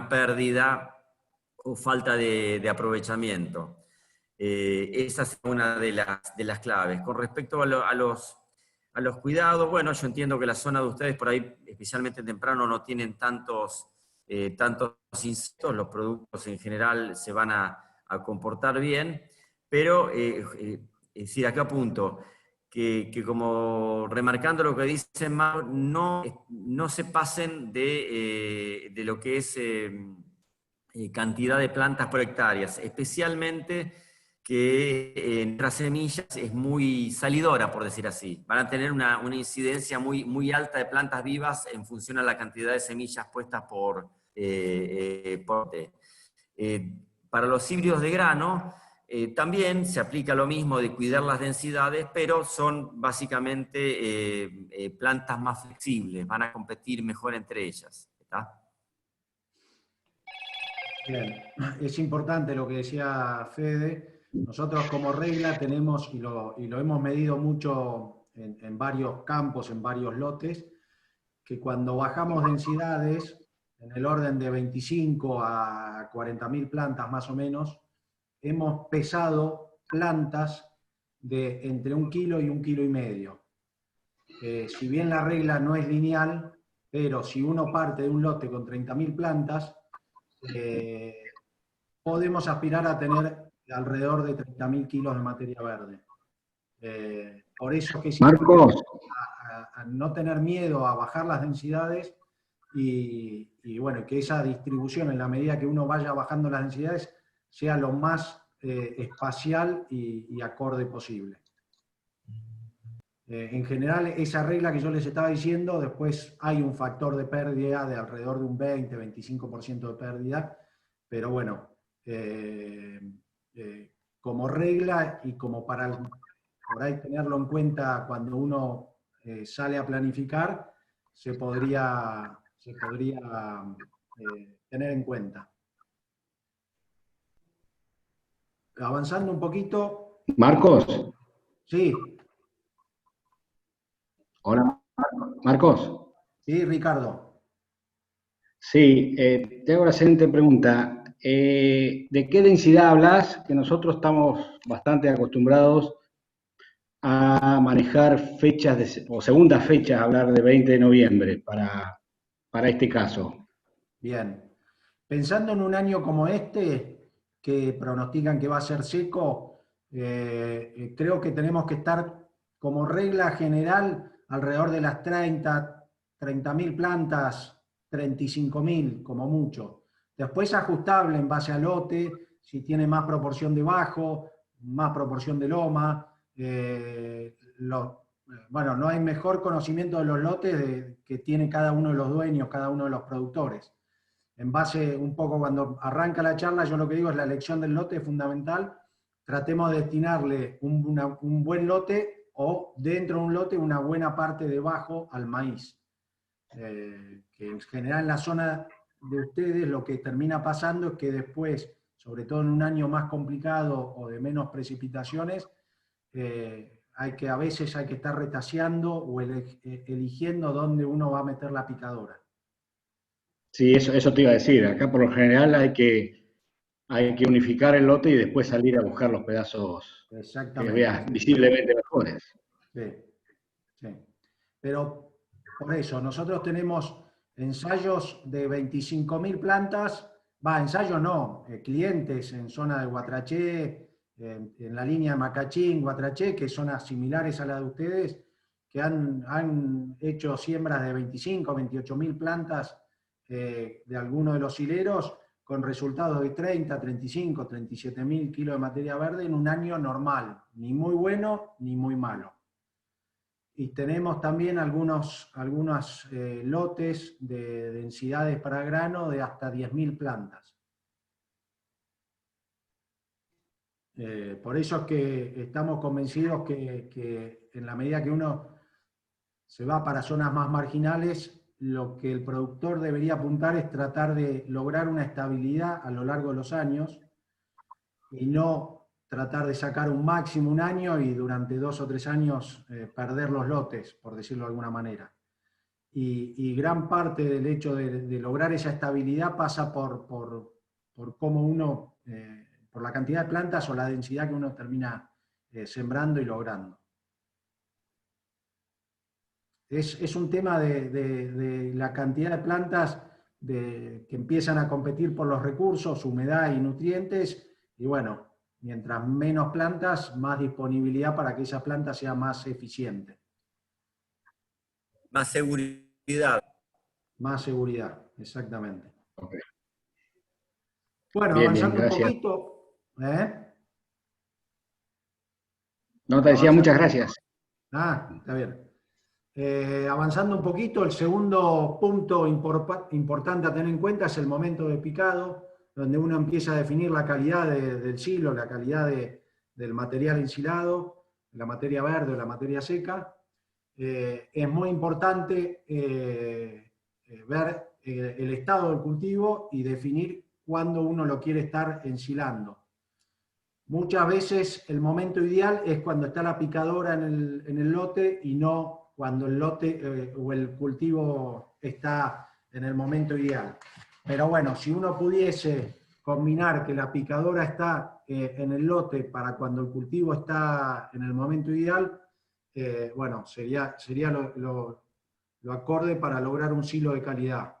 pérdida o falta de aprovechamiento. Esa es una de las claves. Con respecto a a los cuidados, bueno, yo entiendo que la zona de ustedes por ahí, especialmente temprano, no tienen tantos insectos, los productos en general se van a comportar bien, pero, es decir, acá apunto, que como remarcando lo que dice Mau, no se pasen de lo que es cantidad de plantas por hectáreas, especialmente que en nuestras semillas es muy salidora, por decir así. Van a tener una incidencia muy alta de plantas vivas en función a la cantidad de semillas puestas por lote. Para los híbridos de grano, también se aplica lo mismo de cuidar las densidades, pero son básicamente plantas más flexibles, van a competir mejor entre ellas. ¿Está? Bien, es importante lo que decía Fede. Nosotros como regla tenemos, y lo hemos medido mucho en varios campos, en varios lotes, que cuando bajamos densidades, en el orden de 25 a 40.000 plantas más o menos, hemos pesado plantas de entre 1 kilo y 1,5 kilos. Si bien la regla no es lineal, pero si uno parte de un lote con 30.000 plantas, podemos aspirar a tener alrededor de 30.000 kilos de materia verde. Por eso es que es Marcos, a no tener miedo a bajar las densidades y bueno, que esa distribución, en la medida que uno vaya bajando las densidades, sea lo más espacial y acorde posible. En general, esa regla que yo les estaba diciendo, después hay un factor de pérdida de alrededor de un 20-25% de pérdida, pero bueno, como regla y como para por ahí tenerlo en cuenta cuando uno sale a planificar, se podría tener en cuenta. Avanzando un poquito. Marcos, Sí, hola, Marcos. sí, Ricardo. Sí, te hago la siguiente pregunta. ¿De qué densidad hablas? Que nosotros estamos bastante acostumbrados a manejar fechas o segundas fechas, hablar de 20 de noviembre para este caso. Bien. Pensando en un año como este, que pronostican que va a ser seco, creo que tenemos que estar como regla general alrededor de las 30.000 plantas, 35.000 como mucho. Después ajustable en base al lote, si tiene más proporción de bajo, más proporción de loma. Bueno, no hay mejor conocimiento de los lotes que tiene cada uno de los dueños, cada uno de los productores. En base un poco cuando arranca la charla, yo lo que digo es la elección del lote es fundamental. Tratemos de destinarle un buen lote o dentro de un lote una buena parte de bajo al maíz. Que en general en la zona de ustedes lo que termina pasando es que después, sobre todo en un año más complicado o de menos precipitaciones, a veces hay que estar retaseando o eligiendo dónde uno va a meter la picadora. Sí, eso te iba a decir. Acá por lo general hay que unificar el lote y después salir a buscar los pedazos que veas visiblemente mejores. Sí, sí. Pero por eso, nosotros tenemos ensayos de 25.000 plantas, ensayos no, clientes en zona de Guatraché, en la línea de Macachín, Guatraché, que son similares a la de ustedes, que han hecho siembras de 25, 28.000 plantas de algunos de los hileros, con resultados de 30, 35, 37.000 kilos de materia verde en un año normal, ni muy bueno ni muy malo. Y tenemos también algunos lotes de densidades para grano de hasta 10.000 plantas. Por eso es que estamos convencidos que en la medida que uno se va para zonas más marginales, lo que el productor debería apuntar es tratar de lograr una estabilidad a lo largo de los años y no tratar de sacar un máximo un año y durante 2 o 3 años perder los lotes, por decirlo de alguna manera. Y gran parte del hecho de lograr esa estabilidad pasa por cómo uno, por la cantidad de plantas o la densidad que uno termina sembrando y logrando. Es un tema de la cantidad de plantas que empiezan a competir por los recursos, humedad y nutrientes, y bueno, mientras menos plantas, más disponibilidad para que esa planta sea más eficiente. Más seguridad. Más seguridad, exactamente. Ok. Bueno, Bien, avanzando un gracias. poquito. No, te decía muchas gracias. Está bien. Avanzando un poquito, el segundo punto importante a tener en cuenta es el momento de picado, donde uno empieza a definir la calidad del silo, la calidad del material ensilado, la materia verde o la materia seca. Es muy importante ver el estado del cultivo y definir cuándo uno lo quiere estar ensilando. Muchas veces el momento ideal es cuando está la picadora en el lote y no cuando el lote o el cultivo está en el momento ideal. Pero bueno, si uno pudiese combinar que la picadora está en el lote para cuando el cultivo está en el momento ideal, bueno, sería lo acorde para lograr un silo de calidad.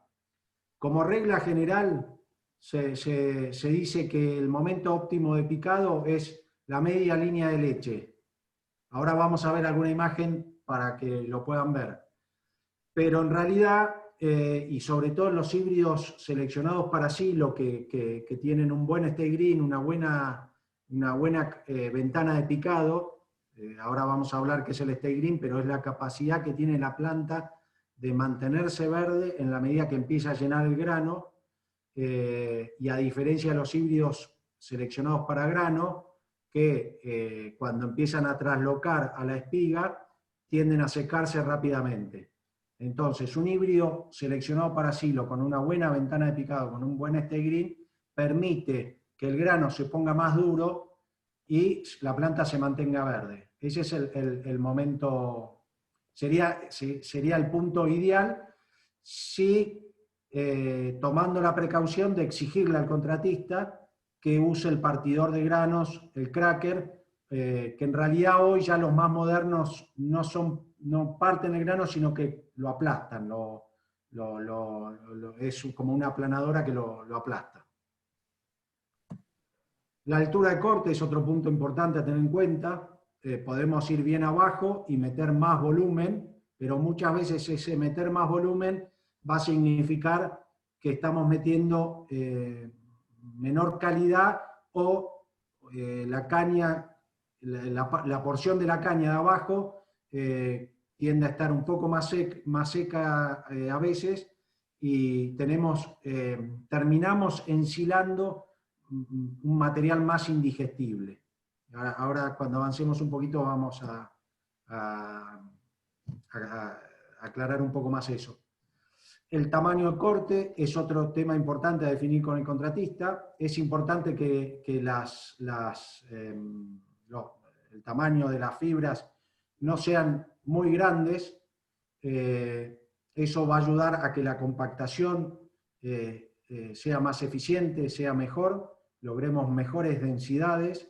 Como regla general, se dice que el momento óptimo de picado es la media línea de leche. Ahora vamos a ver alguna imagen para que lo puedan ver. Pero en realidad, y sobre todo en los híbridos seleccionados para silo, que tienen un buen stay green, una buena ventana de picado, ahora vamos a hablar qué es el stay green, pero es la capacidad que tiene la planta de mantenerse verde en la medida que empieza a llenar el grano, y a diferencia de los híbridos seleccionados para grano, que cuando empiezan a traslocar a la espiga, tienden a secarse rápidamente. Entonces, un híbrido seleccionado para silo, con una buena ventana de picado, con un buen stay green, permite que el grano se ponga más duro y la planta se mantenga verde. Ese es el momento, sería el punto ideal, si tomando la precaución de exigirle al contratista que use el partidor de granos, el cracker, que en realidad hoy ya los más modernos no parten el grano, sino que lo aplastan, es como una aplanadora que lo aplasta. La altura de corte es otro punto importante a tener en cuenta. Podemos ir bien abajo y meter más volumen, pero muchas veces ese meter más volumen va a significar que estamos metiendo menor calidad o la caña, la porción de la caña de abajo tiende a estar un poco más seca a veces, y terminamos ensilando un material más indigestible. Ahora cuando avancemos un poquito vamos a aclarar un poco más eso. El tamaño de corte es otro tema importante a definir con el contratista. Es importante que el tamaño de las fibras no sean muy grandes. Eso va a ayudar a que la compactación sea más eficiente, sea mejor, logremos mejores densidades.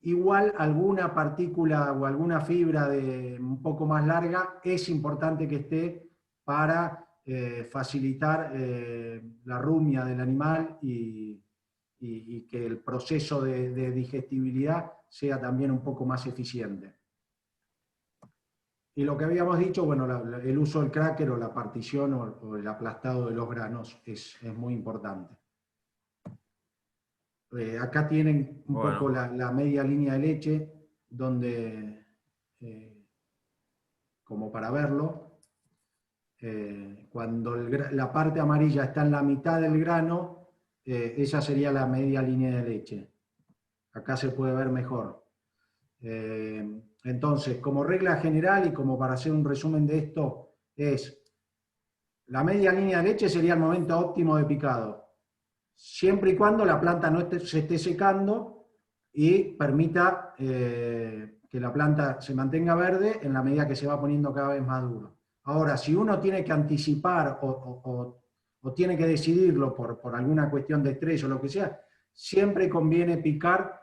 Igual alguna partícula o alguna fibra un poco más larga es importante que esté para facilitar la rumia del animal y que el proceso de digestibilidad sea también un poco más eficiente. Y lo que habíamos dicho, bueno, el uso del cracker o la partición o el aplastado de los granos es muy importante. Acá tienen un poco la media línea de leche, donde, como para verlo, cuando la parte amarilla está en la mitad del grano, esa sería la media línea de leche. Acá se puede ver mejor. Entonces, como regla general y como para hacer un resumen de esto, la media línea de leche sería el momento óptimo de picado, siempre y cuando la planta no se esté secando y permita que la planta se mantenga verde en la medida que se va poniendo cada vez más duro. Ahora, si uno tiene que anticipar o tiene que decidirlo por alguna cuestión de estrés o lo que sea, siempre conviene picar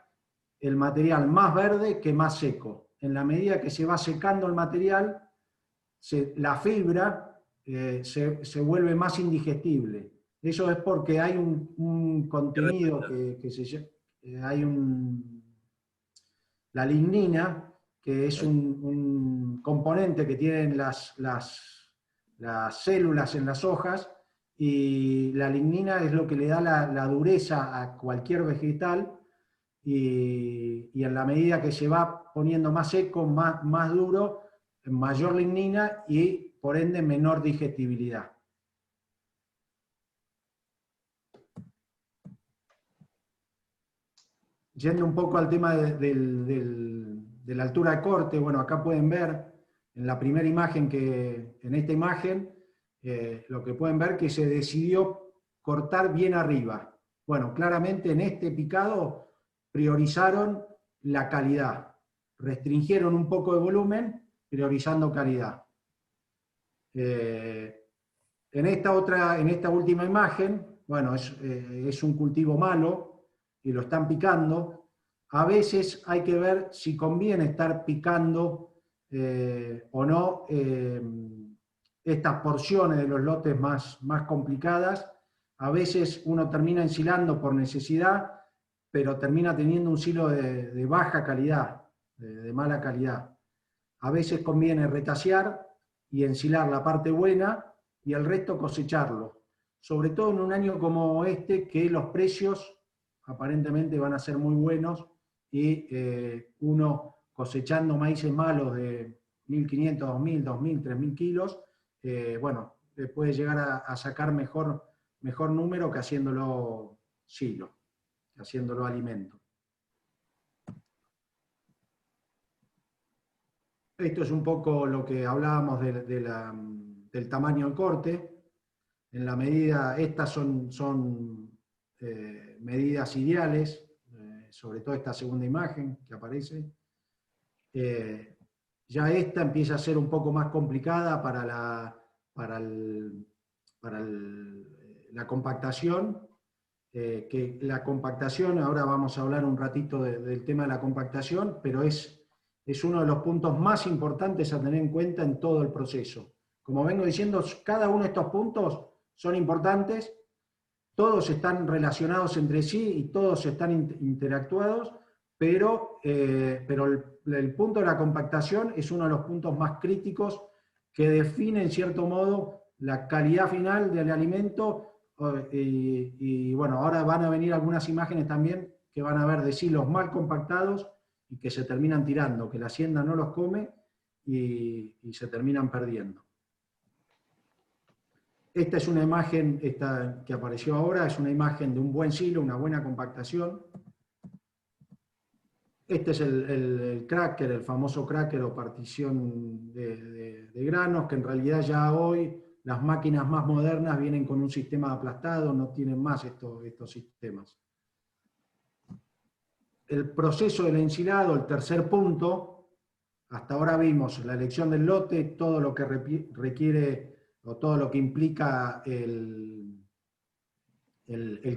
el material más verde que más seco. en la medida que se va secando el material, la fibra se vuelve más indigestible. Eso es porque hay un contenido la lignina, que es un componente que tienen las células en las hojas, y la lignina es lo que le da la dureza a cualquier vegetal, y en la medida que se va poniendo más seco, más duro, mayor lignina y por ende menor digestibilidad. Yendo un poco al tema de la altura de corte, bueno, acá pueden ver en la primera imagen en esta imagen, lo que pueden ver que se decidió cortar bien arriba. Bueno, claramente en este picado priorizaron la calidad, restringieron un poco de volumen, priorizando calidad. En esta última imagen, bueno, es un cultivo malo, y lo están picando. A veces hay que ver si conviene estar picando o no estas porciones de los lotes más complicadas. A veces uno termina ensilando por necesidad, pero termina teniendo un silo de baja calidad, de mala calidad. A veces conviene retasear y ensilar la parte buena y el resto cosecharlo. Sobre todo en un año como este, que los precios aparentemente van a ser muy buenos, y uno cosechando maíces malos de 1.500, 2.000, 2.000, 3.000 kilos, bueno, puede llegar a sacar mejor número que haciéndolo silo, que haciéndolo alimento. Esto es un poco lo que hablábamos del tamaño del corte. En la medida, estas son medidas ideales, sobre todo esta segunda imagen que aparece. Ya esta empieza a ser un poco más complicada para la compactación, que la compactación, ahora vamos a hablar un ratito del tema de la compactación, pero es uno de los puntos más importantes a tener en cuenta en todo el proceso. Como vengo diciendo, cada uno de estos puntos son importantes, todos están relacionados entre sí y todos están interactuados, pero el punto de la compactación es uno de los puntos más críticos que define en cierto modo la calidad final del alimento. Y bueno, ahora van a venir algunas imágenes también que van a ver de silos mal compactados y que se terminan tirando, que la hacienda no los come y se terminan perdiendo. Esta es una imagen que apareció ahora, es una imagen de un buen silo, una buena compactación. Este es el cracker, el famoso cracker o partición de granos, que en realidad ya hoy las máquinas más modernas vienen con un sistema aplastado, no tienen más estos sistemas. El proceso del ensilado, el tercer punto, hasta ahora vimos la elección del lote, todo lo que requiere o todo lo que implica el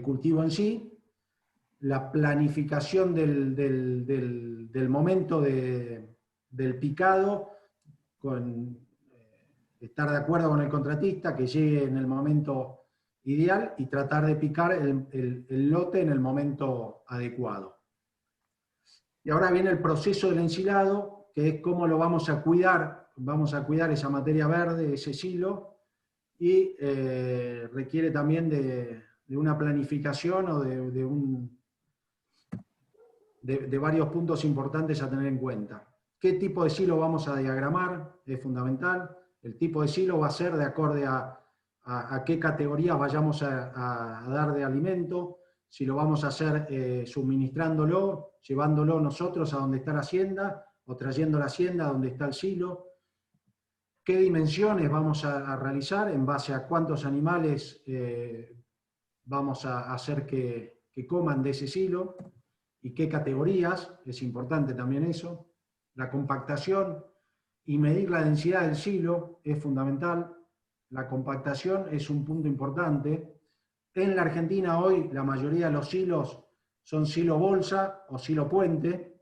cultivo en sí, la planificación del momento del picado, con estar de acuerdo con el contratista, que llegue en el momento ideal y tratar de picar el lote en el momento adecuado. Y ahora viene el proceso del ensilado, que es cómo lo vamos a cuidar esa materia verde, ese silo, y requiere también de una planificación o de varios puntos importantes a tener en cuenta. ¿Qué tipo de silo vamos a diagramar? Es fundamental. El tipo de silo va a ser de acorde a qué categorías vayamos a dar de alimento, si lo vamos a hacer suministrándolo, llevándolo nosotros a donde está la hacienda, o trayendo la hacienda a donde está el silo. ¿Qué dimensiones vamos a realizar? En base a cuántos animales vamos a hacer que coman de ese silo, y qué categorías, es importante también eso. La compactación y medir la densidad del silo es fundamental. La compactación es un punto importante. En la Argentina hoy la mayoría de los silos son silo bolsa o silo puente.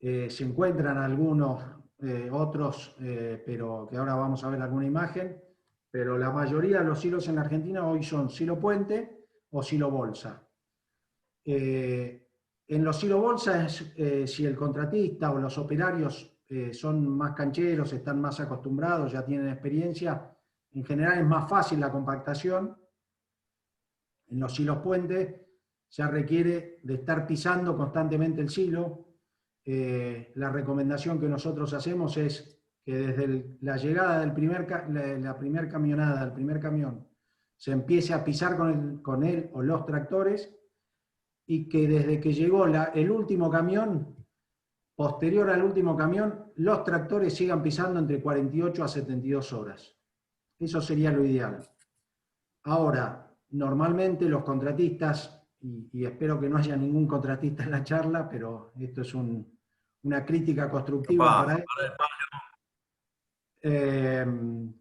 Se encuentran algunos otros, pero que ahora vamos a ver alguna imagen, pero la mayoría de los silos en la Argentina hoy son silo puente o silo bolsa. En los silo bolsa, si el contratista o los operarios son más cancheros, están más acostumbrados, ya tienen experiencia, en general es más fácil la compactación. En los silos puentes ya requiere de estar pisando constantemente el silo. La recomendación que nosotros hacemos es que desde la llegada del la primer camionada, del primer camión, se empiece a pisar con él o los tractores, y que desde que llegó el último camión, posterior al último camión, los tractores sigan pisando entre 48 a 72 horas. Eso sería lo ideal. Ahora, normalmente los contratistas, y espero que no haya ningún contratista en la charla, pero esto es una crítica constructiva para él.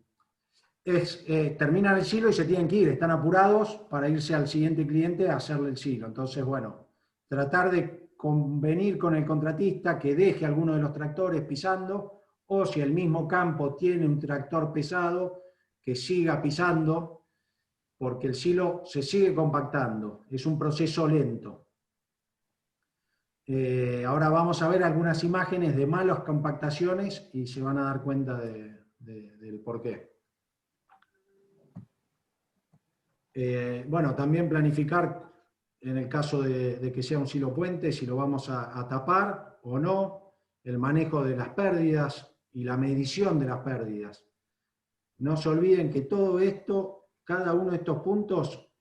Terminan el silo y se tienen que ir, están apurados para irse al siguiente cliente a hacerle el silo. Entonces, bueno, tratar de convenir con el contratista que deje alguno de los tractores pisando, o si el mismo campo tiene un tractor pesado, que siga pisando, porque el silo se sigue compactando, es un proceso lento. Ahora vamos a ver algunas imágenes de malas compactaciones y se van a dar cuenta del porqué. Bueno, también planificar, en el caso de que sea un silo puente, si lo vamos a tapar o no, el manejo de las pérdidas y la medición de las pérdidas. No se olviden que todo esto, cada uno de estos puntos,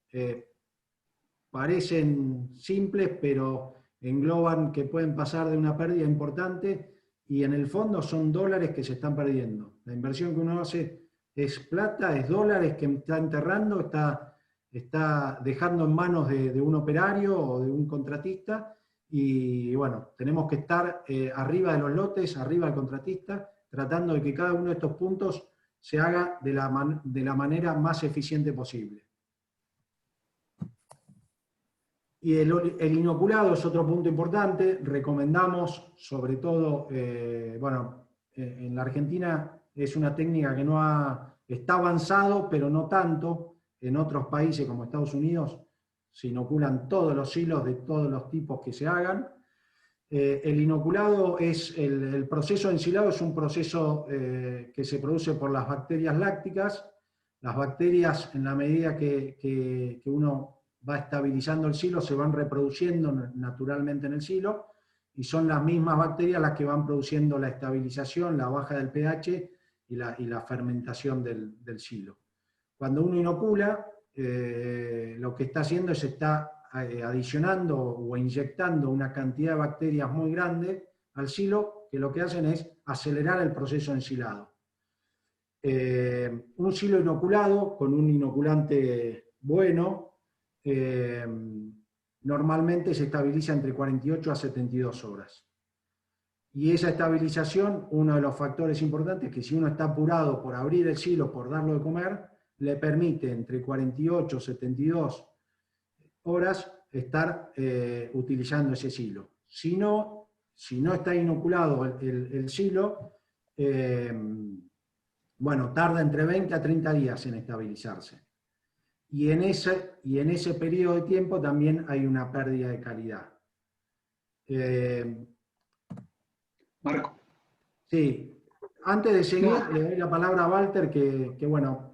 parecen simples, pero engloban que pueden pasar de una pérdida importante, y en el fondo son dólares que se están perdiendo. La inversión que uno hace es plata, es dólares que está enterrando, está dejando en manos de un operario o de un contratista, y bueno, tenemos que estar arriba de los lotes, arriba del contratista, tratando de que cada uno de estos puntos se haga de la manera más eficiente posible. Y el inoculado es otro punto importante. Recomendamos, sobre todo, en la Argentina es una técnica que está avanzado, pero no tanto. En otros países como Estados Unidos se inoculan todos los silos de todos los tipos que se hagan. El inoculado el proceso de ensilado es un proceso que se produce por las bacterias lácticas. Las bacterias, en la medida que uno va estabilizando el silo, se van reproduciendo naturalmente en el silo, y son las mismas bacterias las que van produciendo la estabilización, la baja del pH y la fermentación del silo. Cuando uno inocula, lo que está haciendo es está adicionando o inyectando una cantidad de bacterias muy grande al silo, que lo que hacen es acelerar el proceso de ensilado. Un silo inoculado con un inoculante bueno, normalmente se estabiliza entre 48 a 72 horas. Y esa estabilización, uno de los factores importantes es que si uno está apurado por abrir el silo, por darlo de comer, le permite entre 48 y 72 horas estar utilizando ese silo. Si no está inoculado el silo, tarda entre 20 a 30 días en estabilizarse. Y en ese periodo de tiempo también hay una pérdida de calidad. Marco. Sí, antes de seguir, le doy la palabra a Walter, que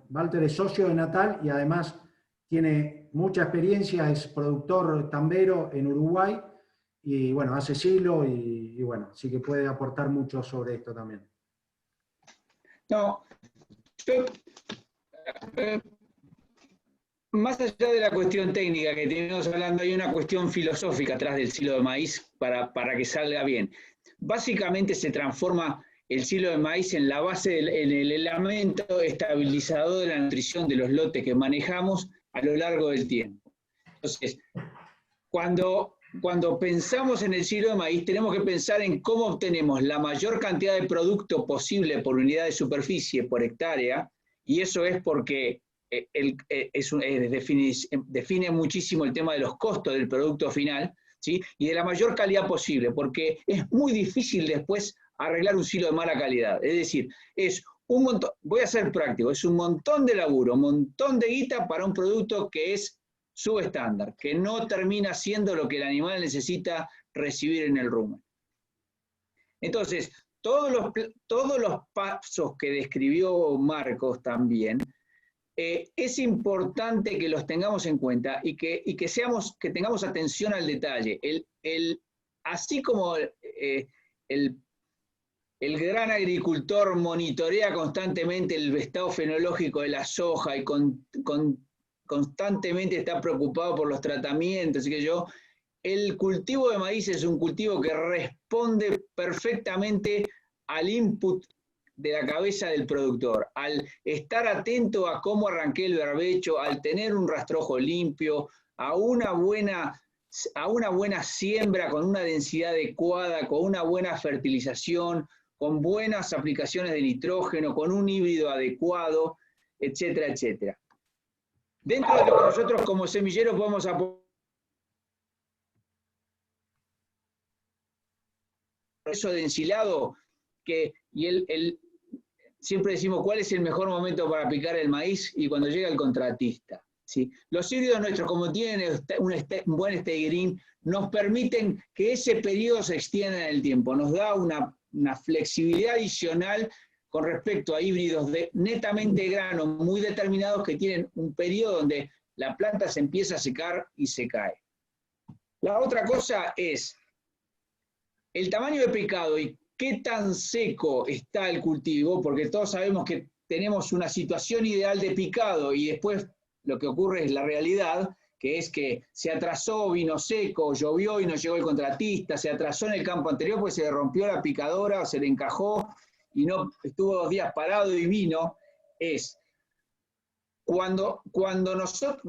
Walter es socio de Natal y además tiene mucha experiencia, es productor tambero en Uruguay, y hace silo, y así que puede aportar mucho sobre esto también. No, más allá de la cuestión técnica que tenemos hablando, hay una cuestión filosófica atrás del silo de maíz para que salga bien. Básicamente se transforma el silo de maíz en la base, en el elemento estabilizador de la nutrición de los lotes que manejamos a lo largo del tiempo. Entonces, cuando pensamos en el silo de maíz, tenemos que pensar en cómo obtenemos la mayor cantidad de producto posible por unidad de superficie, por hectárea, y eso es porque define muchísimo el tema de los costos del producto final. ¿sí? Y de la mayor calidad posible, porque es muy difícil después arreglar un silo de mala calidad. Es decir, es un montón, voy a ser práctico, es un montón de laburo, un montón de guita para un producto que es subestándar, que no termina siendo lo que el animal necesita recibir en el rumen. Entonces, todos los pasos que describió Marcos también, es importante que los tengamos en cuenta y que tengamos atención al detalle. Así como el gran agricultor monitorea constantemente el estado fenológico de la soja y constantemente está preocupado por los tratamientos, así que el cultivo de maíz es un cultivo que responde perfectamente al input de la cabeza del productor, al estar atento a cómo arranqué el barbecho, al tener un rastrojo limpio, a una buena siembra con una densidad adecuada, con una buena fertilización, con buenas aplicaciones de nitrógeno, con un híbrido adecuado, etcétera, etcétera. Dentro de lo que nosotros como semilleros podemos apoyar, eso de ensilado, siempre decimos cuál es el mejor momento para picar el maíz, y cuando llega el contratista, ¿sí? Los híbridos nuestros, como tienen un buen staggerín, nos permiten que ese periodo se extienda en el tiempo, nos da una flexibilidad adicional con respecto a híbridos netamente grano, muy determinados, que tienen un periodo donde la planta se empieza a secar y se cae. La otra cosa es el tamaño de picado y qué tan seco está el cultivo, porque todos sabemos que tenemos una situación ideal de picado y después lo que ocurre es la realidad, que es que se atrasó, vino seco, llovió y no llegó el contratista, se atrasó en el campo anterior porque se le rompió la picadora, se le encajó y no estuvo 2 días parado y vino. Cuando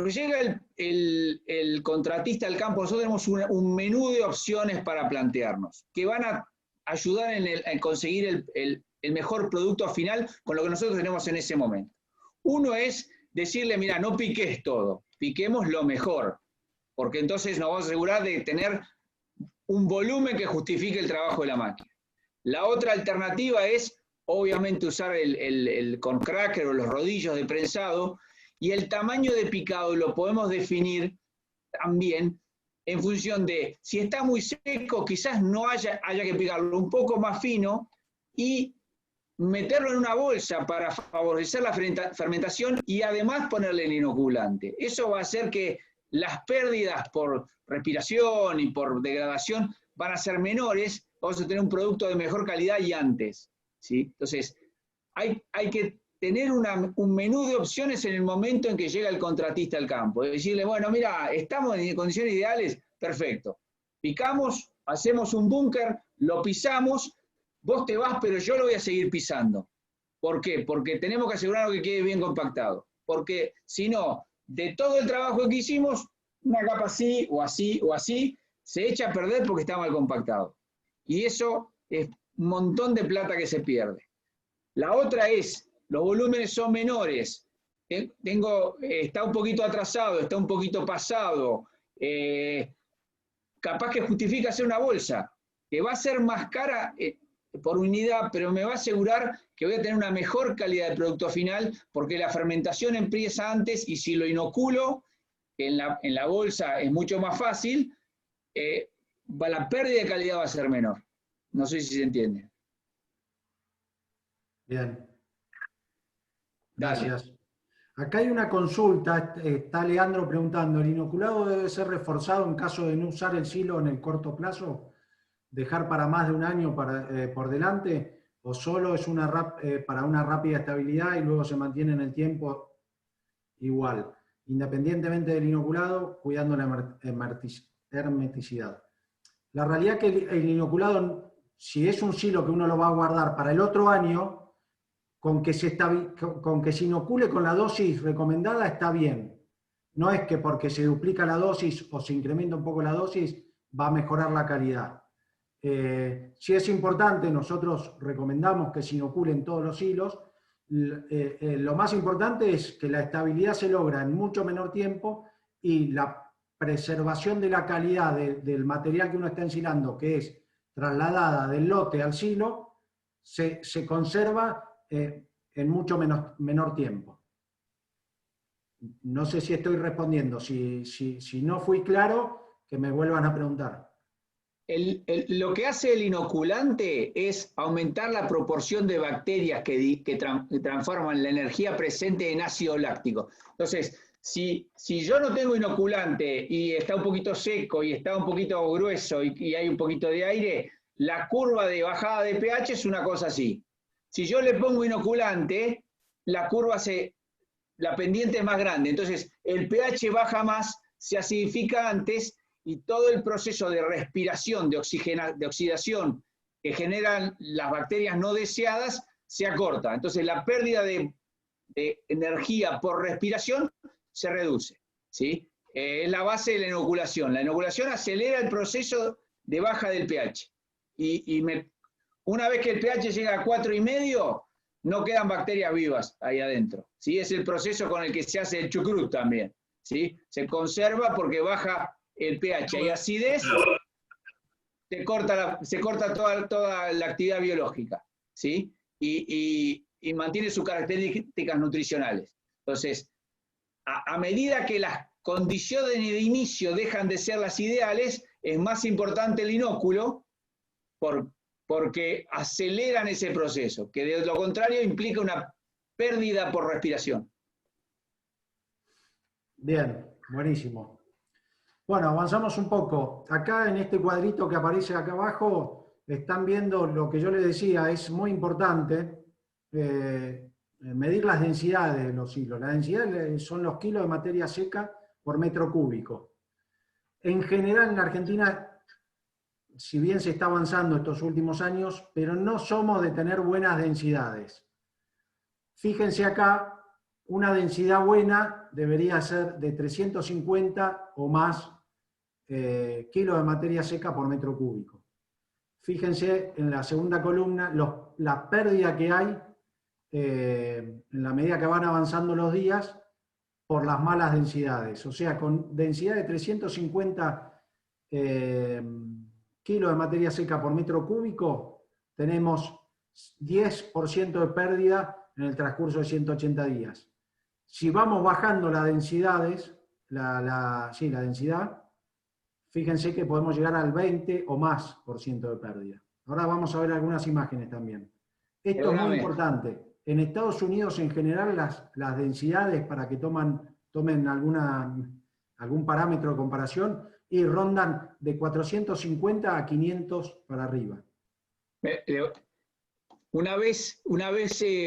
llega el contratista al campo, nosotros tenemos un menú de opciones para plantearnos, que van a ayudar en conseguir el mejor producto final con lo que nosotros tenemos en ese momento. Uno es decirle, mira, no piques todo, piquemos lo mejor, porque entonces nos vamos a asegurar de tener un volumen que justifique el trabajo de la máquina. La otra alternativa es, obviamente, usar el corn cracker o los rodillos de prensado, y el tamaño de picado lo podemos definir también en función de, si está muy seco, quizás no haya que picarlo un poco más fino y meterlo en una bolsa para favorecer la fermentación y además ponerle el inoculante. Eso va a hacer que las pérdidas por respiración y por degradación van a ser menores, vamos a tener un producto de mejor calidad y antes, ¿sí? Entonces, hay que tener un menú de opciones en el momento en que llega el contratista al campo. Es decirle, bueno, mira, estamos en condiciones ideales, perfecto. Picamos, hacemos un búnker, lo pisamos, vos te vas, pero yo lo voy a seguir pisando. ¿Por qué? Porque tenemos que asegurarnos que quede bien compactado. Porque si no, de todo el trabajo que hicimos, una capa así, o así, o así, se echa a perder porque está mal compactado. Y eso es un montón de plata que se pierde. La otra es, los volúmenes son menores, está un poquito atrasado, está un poquito pasado, capaz que justifica hacer una bolsa, que va a ser más cara por unidad, pero me va a asegurar que voy a tener una mejor calidad de producto final, porque la fermentación empieza antes, y si lo inoculo, en la bolsa es mucho más fácil, la pérdida de calidad va a ser menor. No sé si se entiende. Bien. Gracias. Acá hay una consulta, está Leandro preguntando, ¿el inoculado debe ser reforzado en caso de no usar el silo en el corto plazo? ¿Dejar para más de un año por delante? ¿O solo es para una rápida estabilidad y luego se mantiene en el tiempo igual? Independientemente del inoculado, cuidando la hermeticidad. La realidad es que el inoculado, si es un silo que uno lo va a guardar para el otro año, con que se inocule con la dosis recomendada está bien. No es que porque se duplica la dosis o se incrementa un poco la dosis va a mejorar la calidad. Si es importante, nosotros recomendamos que se inoculen todos los hilos. Lo más importante es que la estabilidad se logra en mucho menor tiempo y preservación de la calidad del material que uno está ensilando, que es trasladada del lote al silo, se conserva en mucho menor tiempo. No sé si estoy respondiendo. Si no fui claro, que me vuelvan a preguntar. Lo que hace el inoculante es aumentar la proporción de bacterias que transforman la energía presente en ácido láctico. Entonces, si yo no tengo inoculante y está un poquito seco y está un poquito grueso y hay un poquito de aire, la curva de bajada de pH es una cosa así. Si yo le pongo inoculante, la pendiente es más grande. Entonces, el pH baja más, se acidifica antes y todo el proceso de respiración, de oxidación que generan las bacterias no deseadas se acorta. Entonces, la pérdida de energía por respiración se reduce, ¿sí? Es la base de la inoculación. La inoculación acelera el proceso de baja del pH. Una vez que el pH llega a 4,5, no quedan bacterias vivas ahí adentro, ¿sí? Es el proceso con el que se hace el chucrut también, ¿sí? Se conserva porque baja el pH. Hay acidez, se corta toda la actividad biológica, ¿sí? Y mantiene sus características nutricionales. Entonces, a medida que las condiciones de inicio dejan de ser las ideales, es más importante el inóculo porque aceleran ese proceso, que de lo contrario implica una pérdida por respiración. Bien, buenísimo. Bueno, avanzamos un poco. Acá en este cuadrito que aparece acá abajo, están viendo lo que yo les decía, es muy importante medir las densidades de los hilos. La densidad son los kilos de materia seca por metro cúbico. En general en la Argentina, si bien se está avanzando estos últimos años, pero no somos de tener buenas densidades. Fíjense acá, una densidad buena debería ser de 350 o más kilos de materia seca por metro cúbico. Fíjense en la segunda columna la pérdida que hay en la medida que van avanzando los días por las malas densidades. O sea, con densidad de 350 kilos de materia seca por metro cúbico, tenemos 10% de pérdida en el transcurso de 180 días. Si vamos bajando las densidades, la densidad, fíjense que podemos llegar al 20 o más por ciento de pérdida. Ahora vamos a ver algunas imágenes también. Esto es muy importante. En Estados Unidos, en general, las densidades, para que tomen algún parámetro de comparación, y rondan de 450 a 500 para arriba. Una vez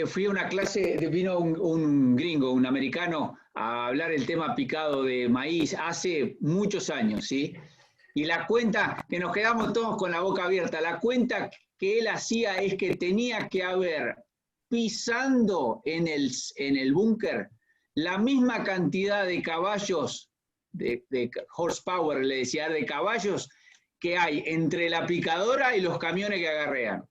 fui a una clase, vino un gringo, un americano, a hablar el tema picado de maíz hace muchos años, ¿sí? Y la cuenta, que nos quedamos todos con la boca abierta, la cuenta que él hacía es que tenía que haber, pisando en el búnker, la misma cantidad de caballos, de horsepower, le decía, de caballos, que hay entre la picadora y los camiones que agarrean.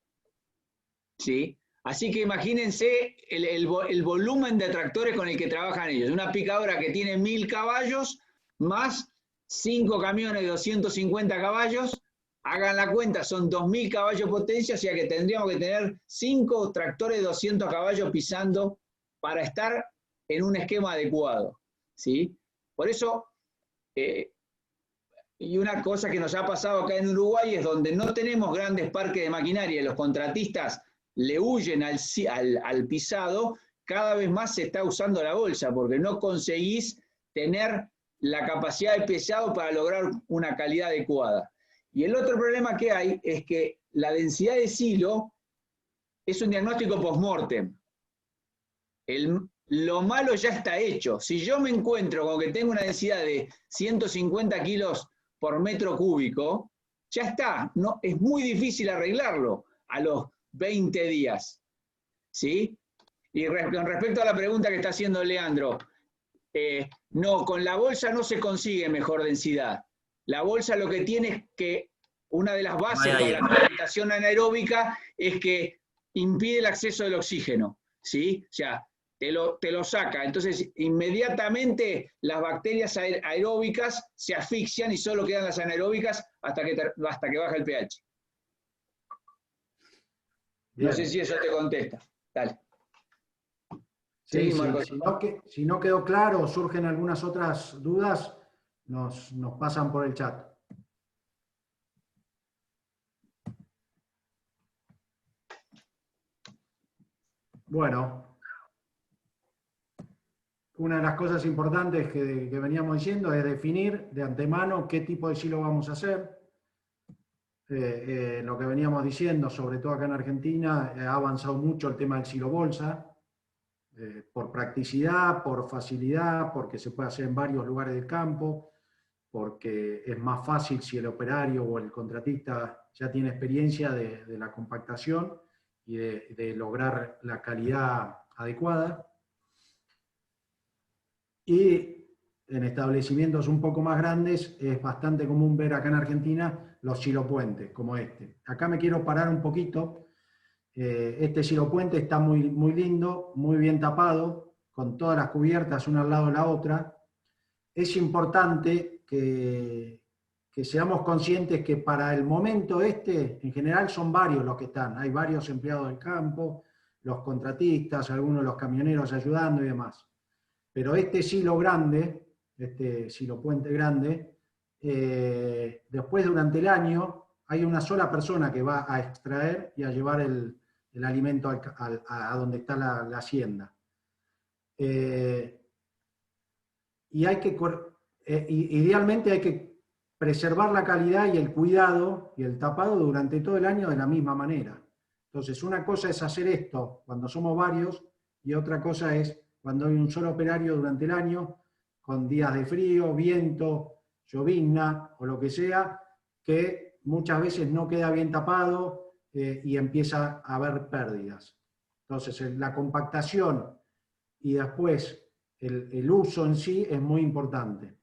¿Sí? Así que imagínense el volumen de tractores con el que trabajan ellos. Una picadora que tiene 1000 caballos, más 5 camiones de 250 caballos, hagan la cuenta, son 2000 caballos de potencia, o sea que tendríamos que tener 5 tractores de 200 caballos pisando para estar en un esquema adecuado, ¿sí? Por eso, y una cosa que nos ha pasado acá en Uruguay es donde no tenemos grandes parques de maquinaria y los contratistas le huyen al pisado, cada vez más se está usando la bolsa, porque no conseguís tener la capacidad de pisado para lograr una calidad adecuada. Y el otro problema que hay es que la densidad de silo es un diagnóstico post-mortem. Lo malo ya está hecho. Si yo me encuentro con que tengo una densidad de 150 kilos por metro cúbico, ya está. No, es muy difícil arreglarlo a los 20 días. ¿Sí? Y con respecto a la pregunta que está haciendo Leandro, no, con la bolsa no se consigue mejor densidad. La bolsa lo que tiene es que una de las bases de la fermentación anaeróbica es que impide el acceso del oxígeno, ¿sí? O sea, te lo saca. Entonces, inmediatamente las bacterias aeróbicas se asfixian y solo quedan las anaeróbicas hasta que baja el pH. Bien. No sé si eso te contesta. Dale. Sí, Sí, Marcos. si no quedó claro o surgen algunas otras dudas, nos pasan por el chat. Bueno, una de las cosas importantes que veníamos diciendo es definir de antemano qué tipo de silo vamos a hacer. Lo que veníamos diciendo, sobre todo acá en Argentina, ha avanzado mucho el tema del silo bolsa, por practicidad, por facilidad, porque se puede hacer en varios lugares del campo, porque es más fácil si el operario o el contratista ya tiene experiencia de la compactación y de lograr la calidad adecuada. Y en establecimientos un poco más grandes es bastante común ver acá en Argentina los silopuentes, como este. Acá me quiero parar un poquito. Este silopuente está muy, muy lindo, muy bien tapado, con todas las cubiertas una al lado de la otra. Es importante que seamos conscientes que para el momento en general son varios los que están. Hay varios empleados del campo, los contratistas, algunos de los camioneros ayudando y demás. Pero este silo grande, este silopuente grande, después durante el año hay una sola persona que va a extraer y a llevar el alimento a donde está la hacienda. Y idealmente hay que preservar la calidad y el cuidado y el tapado durante todo el año de la misma manera. Entonces, una cosa es hacer esto cuando somos varios y otra cosa es cuando hay un solo operario durante el año, con días de frío, viento, llovizna o lo que sea, que muchas veces no queda bien tapado y empieza a haber pérdidas. Entonces, la compactación y después el uso en sí es muy importante.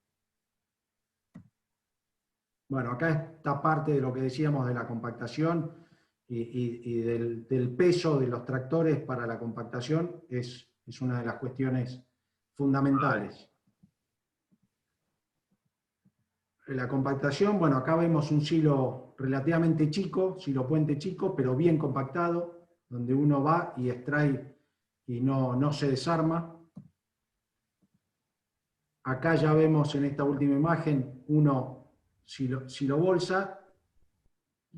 Bueno, acá esta parte de lo que decíamos de la compactación y del peso de los tractores para la compactación es una de las cuestiones fundamentales. La compactación, bueno, acá vemos un silo relativamente chico, silopuente chico, pero bien compactado, donde uno va y extrae y no se desarma. Acá ya vemos en esta última imagen uno silo bolsa,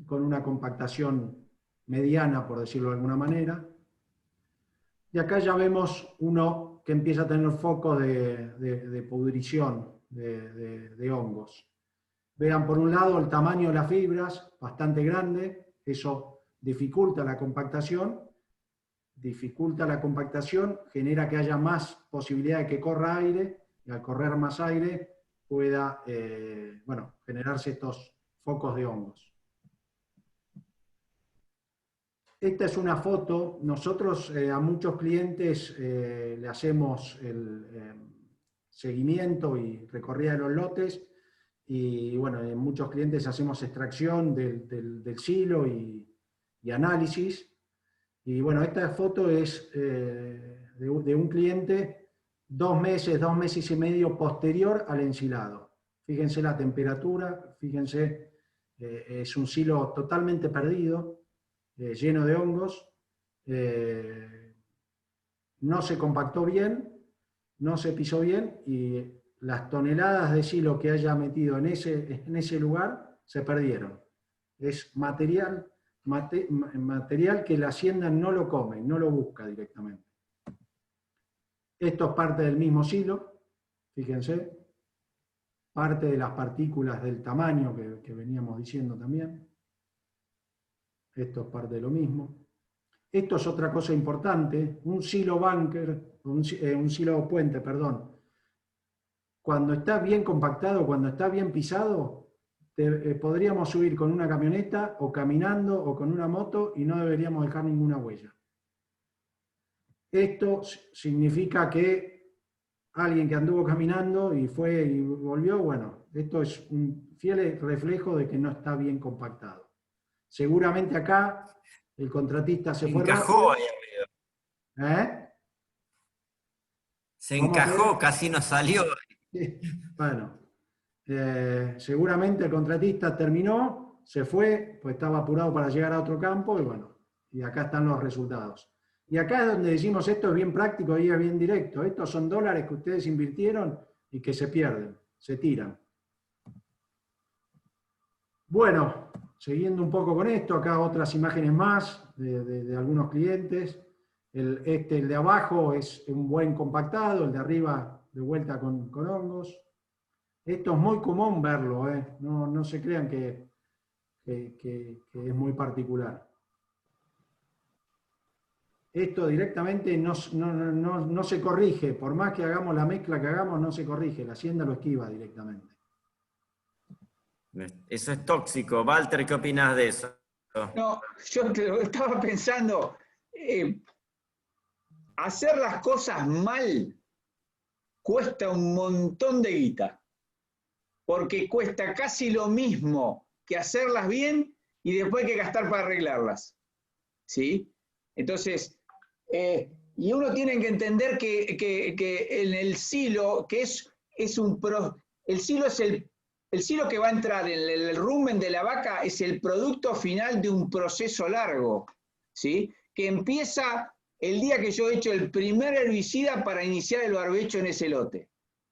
con una compactación mediana, por decirlo de alguna manera. Y acá ya vemos uno que empieza a tener focos de pudrición, de hongos. Vean por un lado el tamaño de las fibras, bastante grande, eso dificulta la compactación, genera que haya más posibilidad de que corra aire, y al correr más aire pueda generarse estos focos de hongos. Esta es una foto. Nosotros a muchos clientes le hacemos el seguimiento y recorrida de los lotes, y bueno, en muchos clientes hacemos extracción del silo y análisis. Y bueno, esta foto es de un cliente 2 meses y medio posterior al ensilado. Fíjense la temperatura, fíjense, es un silo totalmente perdido, lleno de hongos, no se compactó bien, no se pisó bien, y las toneladas de silo que haya metido en ese lugar se perdieron. Es material que la hacienda no lo come, no lo busca directamente. Esto es parte del mismo silo, fíjense, parte de las partículas del tamaño que veníamos diciendo también. Esto es parte de lo mismo. Esto es otra cosa importante, un silo bunker, un silo puente, perdón. Cuando está bien compactado, cuando está bien pisado, podríamos subir con una camioneta o caminando o con una moto y no deberíamos dejar ninguna huella. Esto significa que alguien que anduvo caminando y fue y volvió, bueno, esto es un fiel reflejo de que no está bien compactado. Seguramente acá el contratista se fue encajó rápido. ahí. Se encajó, casi no salió. Bueno, seguramente el contratista terminó, se fue, pues estaba apurado para llegar a otro campo y bueno, y acá están los resultados. Y acá es donde decimos esto es bien práctico y es bien directo. Estos son dólares que ustedes invirtieron y que se pierden, se tiran. Bueno, siguiendo un poco con esto, acá otras imágenes más de algunos clientes. El de abajo es un buen compactado, el de arriba de vuelta con hongos. Esto es muy común verlo, no se crean que es muy particular. Esto directamente no se corrige, por más que hagamos la mezcla que hagamos, no se corrige, la hacienda lo esquiva directamente. Eso es tóxico. Walter, ¿qué opinas de eso? No, yo estaba pensando, hacer las cosas mal cuesta un montón de guita, porque cuesta casi lo mismo que hacerlas bien y después hay que gastar para arreglarlas, ¿sí? Entonces, y uno tiene que entender que en el silo, que el silo es el silo que va a entrar en el rumen de la vaca, es el producto final de un proceso largo, ¿sí? Que empieza el día que yo he hecho el primer herbicida para iniciar el barbecho en ese lote,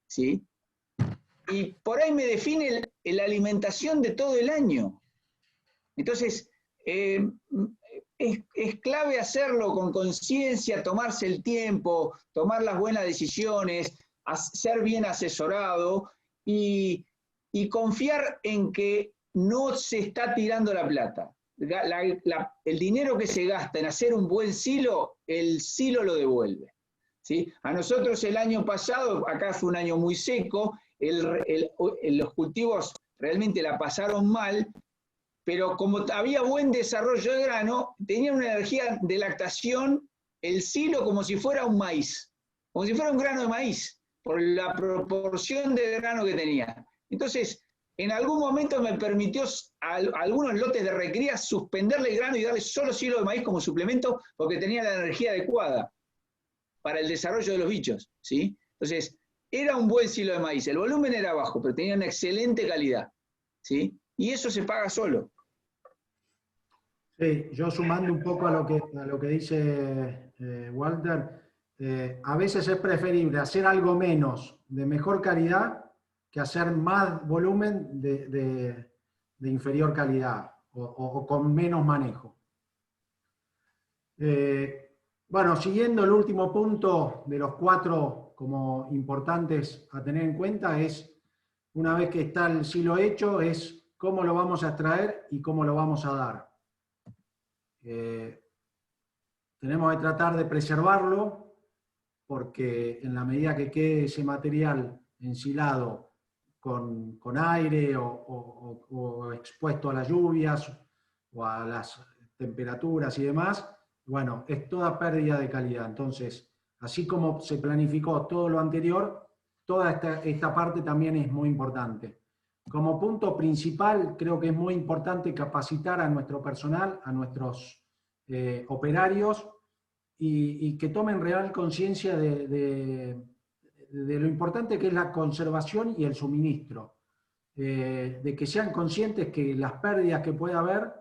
¿sí? Y por ahí me define la alimentación de todo el año. Entonces, es clave hacerlo con conciencia, tomarse el tiempo, tomar las buenas decisiones, ser bien asesorado y confiar en que no se está tirando la plata. El dinero que se gasta en hacer un buen silo, el silo lo devuelve, ¿sí? A nosotros el año pasado, acá fue un año muy seco, los cultivos realmente la pasaron mal, pero como había buen desarrollo de grano, tenía una energía de lactación, el silo como si fuera un maíz, como si fuera un grano de maíz, por la proporción de grano que tenía. Entonces, en algún momento me permitió a algunos lotes de recría suspenderle el grano y darle solo silo de maíz como suplemento porque tenía la energía adecuada para el desarrollo de los bichos, ¿sí? Entonces, era un buen silo de maíz, el volumen era bajo, pero tenía una excelente calidad, ¿sí? Y eso se paga solo. Sí, yo sumando un poco a lo que dice Walter, a veces es preferible hacer algo menos de mejor calidad que hacer más volumen de inferior calidad o con menos manejo. Bueno, siguiendo el último punto de los 4 como importantes a tener en cuenta es, una vez que está el silo hecho, es cómo lo vamos a extraer y cómo lo vamos a dar. Tenemos que tratar de preservarlo porque en la medida que quede ese material ensilado con aire o expuesto a las lluvias o a las temperaturas y demás, bueno, es toda pérdida de calidad. Entonces, así como se planificó todo lo anterior, toda esta parte también es muy importante. Como punto principal, creo que es muy importante capacitar a nuestro personal, a nuestros operarios, y que tomen real conciencia de lo importante que es la conservación y el suministro. De que sean conscientes que las pérdidas que puede haber,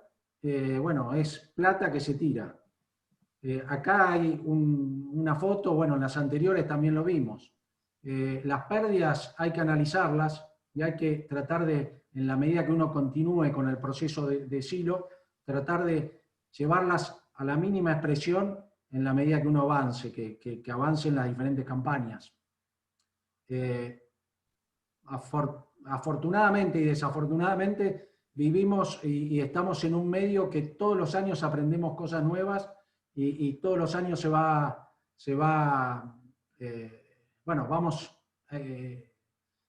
bueno, es plata que se tira. Acá hay una foto, bueno, en las anteriores también lo vimos. Las pérdidas hay que analizarlas y hay que tratar de, en la medida que uno continúe con el proceso de silo, tratar de llevarlas a la mínima expresión en la medida que uno avance, que avance en las diferentes campañas. Afortunadamente y desafortunadamente vivimos y estamos en un medio que todos los años aprendemos cosas nuevas y todos los años bueno, vamos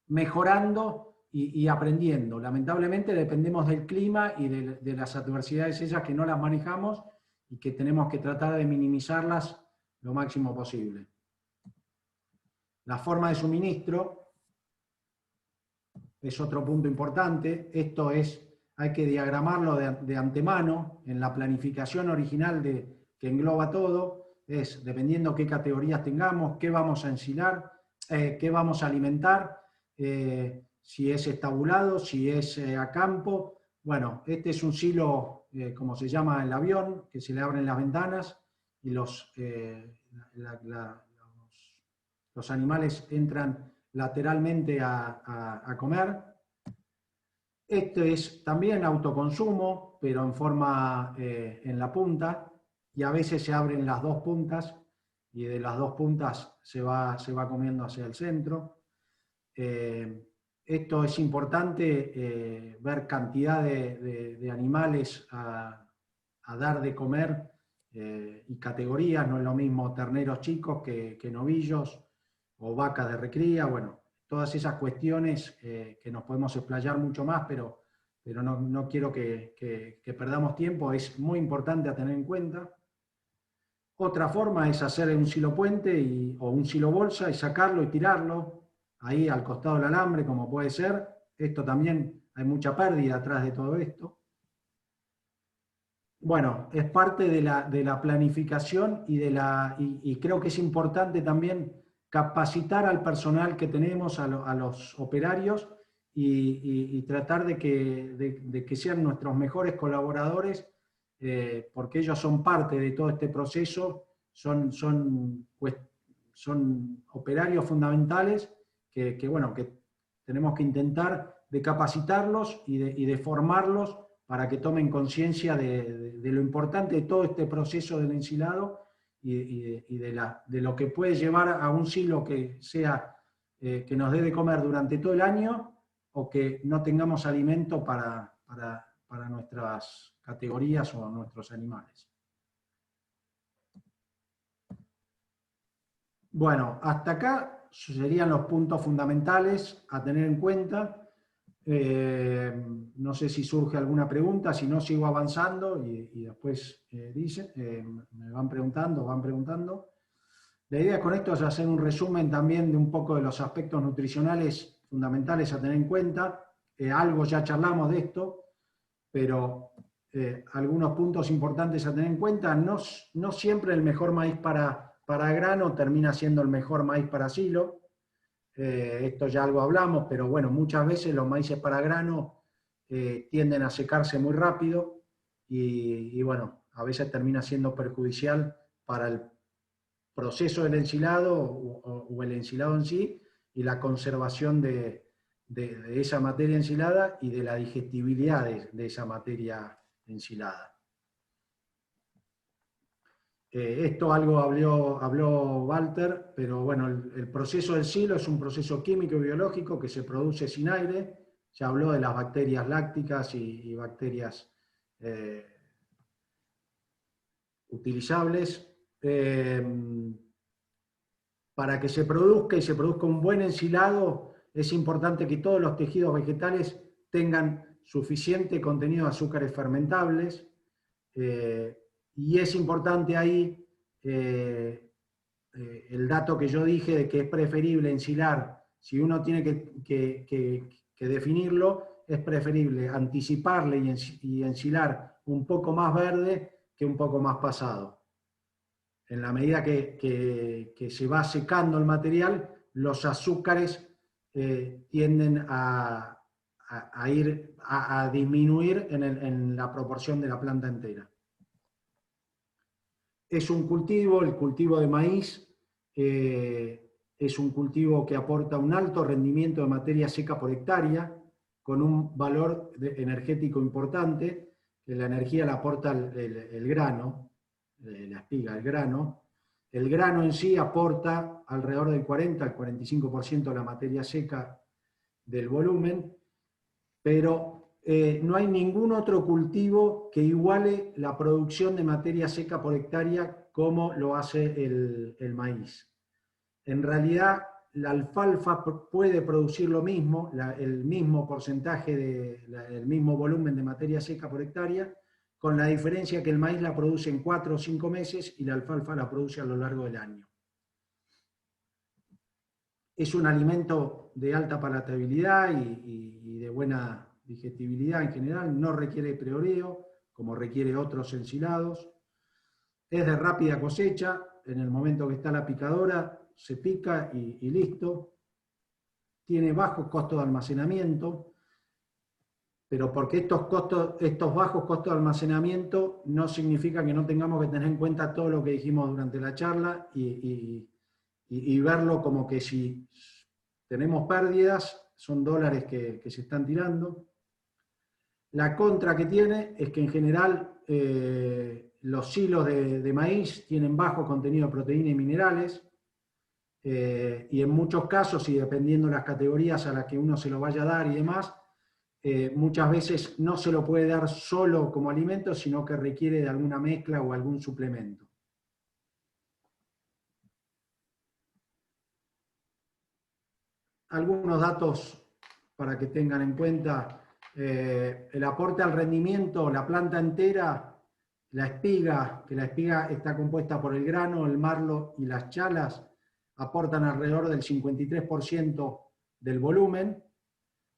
mejorando y aprendiendo. Lamentablemente dependemos del clima y de las adversidades esas que no las manejamos y que tenemos que tratar de minimizarlas lo máximo posible. La forma de suministro es otro punto importante. Esto hay que diagramarlo de antemano en la planificación original que engloba todo. Es dependiendo qué categorías tengamos, qué vamos a ensilar, qué vamos a alimentar, si es estabulado, si es a campo. Bueno, este es un silo, como se llama el avión, que se le abren las ventanas y los animales entran lateralmente a comer. Este es también autoconsumo, pero en forma en la punta, y a veces se abren las dos puntas, y de las dos puntas se va comiendo hacia el centro. Esto es importante, ver cantidad de animales a dar de comer y categorías. No es lo mismo terneros chicos que novillos o vacas de recría. Bueno, todas esas cuestiones que nos podemos explayar mucho más, pero no quiero que perdamos tiempo. Es muy importante a tener en cuenta. Otra forma es hacer un silo puente o un silo bolsa y sacarlo y tirarlo ahí al costado del alambre, como puede ser. Esto también hay mucha pérdida atrás de todo esto. Bueno, es parte de la planificación y creo que es importante también capacitar al personal que tenemos, a los operarios, y tratar de que sean nuestros mejores colaboradores, porque ellos son parte de todo este proceso, son operarios fundamentales que tenemos que intentar de capacitarlos y de formarlos para que tomen conciencia de lo importante de todo este proceso del ensilado y de lo que puede llevar a un silo que nos dé de comer durante todo el año, o que no tengamos alimento para nuestras categorías o nuestros animales. Bueno, hasta acá serían los puntos fundamentales a tener en cuenta. No sé si surge alguna pregunta, si no sigo avanzando y después me van preguntando. La idea con esto es hacer un resumen también de un poco de los aspectos nutricionales fundamentales a tener en cuenta. Algo ya charlamos de esto, pero algunos puntos importantes a tener en cuenta. No siempre el mejor maíz para grano termina siendo el mejor maíz para silo. Esto ya algo hablamos, pero bueno, muchas veces los maíces para grano tienden a secarse muy rápido y bueno, a veces termina siendo perjudicial para el proceso del ensilado o el ensilado en sí, y la conservación de esa materia ensilada y de la digestibilidad de esa materia ensilada. Esto algo habló Walter, pero bueno, el proceso del silo es un proceso químico y biológico que se produce sin aire. Ya habló de las bacterias lácticas y bacterias utilizables. Para que se produzca un buen ensilado, es importante que todos los tejidos vegetales tengan suficiente contenido de azúcares fermentables. Y es importante ahí el dato que yo dije de que es preferible ensilar. Si uno tiene que definirlo, es preferible anticiparle y ensilar un poco más verde que un poco más pasado. En la medida que se va secando el material, los azúcares tienden a disminuir en la proporción de la planta entera. Es un cultivo, el cultivo de maíz, es un cultivo que aporta un alto rendimiento de materia seca por hectárea, con un valor energético importante, que la energía la aporta el grano, la espiga, el grano. El grano en sí aporta alrededor del 40 al 45% de la materia seca del volumen, pero no hay ningún otro cultivo que iguale la producción de materia seca por hectárea como lo hace el maíz. En realidad, la alfalfa puede producir lo mismo, el mismo porcentaje, el mismo volumen de materia seca por hectárea, con la diferencia que el maíz la produce en 4 o 5 meses y la alfalfa la produce a lo largo del año. Es un alimento de alta palatabilidad y de buena digestibilidad en general, no requiere preoreo, como requiere otros ensilados. Es de rápida cosecha, en el momento que está la picadora, se pica y listo. Tiene bajo costo de almacenamiento, pero porque estos bajos costos de almacenamiento no significa que no tengamos que tener en cuenta todo lo que dijimos durante la charla y verlo como que si tenemos pérdidas, son dólares que se están tirando. La contra que tiene es que en general los silos de maíz tienen bajo contenido de proteína y minerales, y en muchos casos, y dependiendo de las categorías a las que uno se lo vaya a dar y demás, muchas veces no se lo puede dar solo como alimento, sino que requiere de alguna mezcla o algún suplemento. Algunos datos para que tengan en cuenta. El aporte al rendimiento, la planta entera, la espiga, que la espiga está compuesta por el grano, el marlo y las chalas, aportan alrededor del 53% del volumen,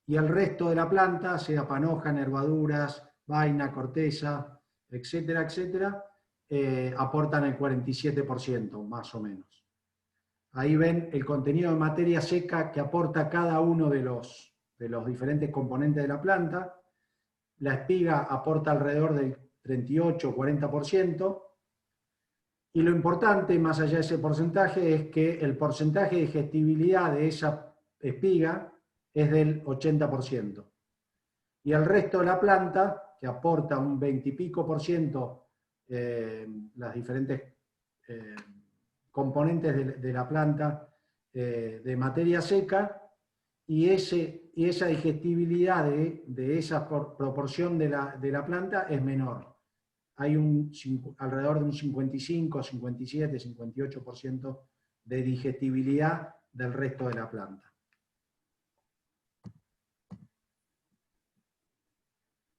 y el resto de la planta, sea panoja, nervaduras, vaina, corteza, etcétera, etcétera, aportan el 47%, más o menos. Ahí ven el contenido de materia seca que aporta cada uno de los diferentes componentes de la planta. La espiga aporta alrededor del 38-40%, y lo importante, más allá de ese porcentaje, es que el porcentaje de digestibilidad de esa espiga es del 80%. Y el resto de la planta, que aporta un 20 y pico %, las diferentes componentes de la planta de materia seca, y esa digestibilidad de esa proporción de la planta es menor. Hay alrededor de un 55, 57, 58% de digestibilidad del resto de la planta.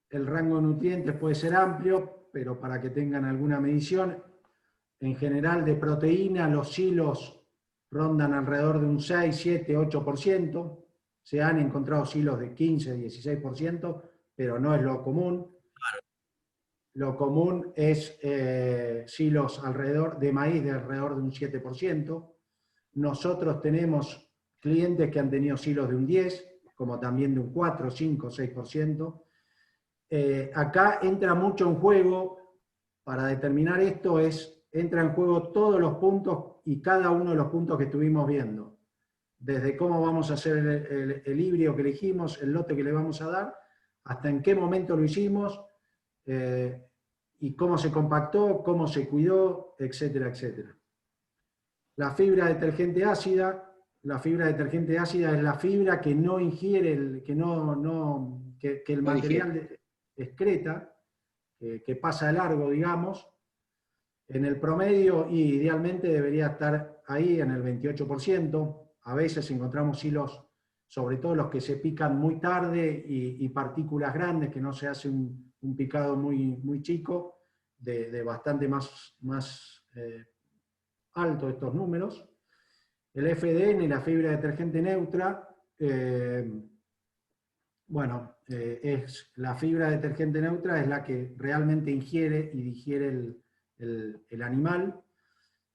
El rango de nutrientes puede ser amplio, pero para que tengan alguna medición, en general de proteína los silos rondan alrededor de un 6, 7, 8%. Se han encontrado silos de 15, 16%, pero no es lo común. Lo común es silos de maíz de alrededor de un 7%. Nosotros tenemos clientes que han tenido silos de un 10%, como también de un 4, 5, 6%. Acá entra mucho en juego, para determinar esto, entra en juego todos los puntos y cada uno de los puntos que estuvimos viendo. Desde cómo vamos a hacer el híbrido que elegimos, el lote que le vamos a dar, hasta en qué momento lo hicimos, y cómo se compactó, cómo se cuidó, etcétera, etcétera. La fibra detergente ácida. La fibra detergente ácida es la fibra que no ingiere, que el material excreta, que pasa de largo, digamos. En el promedio, y idealmente debería estar ahí en el 28%. A veces encontramos silos, sobre todo los que se pican muy tarde, y partículas grandes, que no se hace un picado muy, muy chico, de bastante más alto estos números. El FDN, la fibra detergente neutra, es la fibra detergente neutra, es la que realmente ingiere y digiere el animal.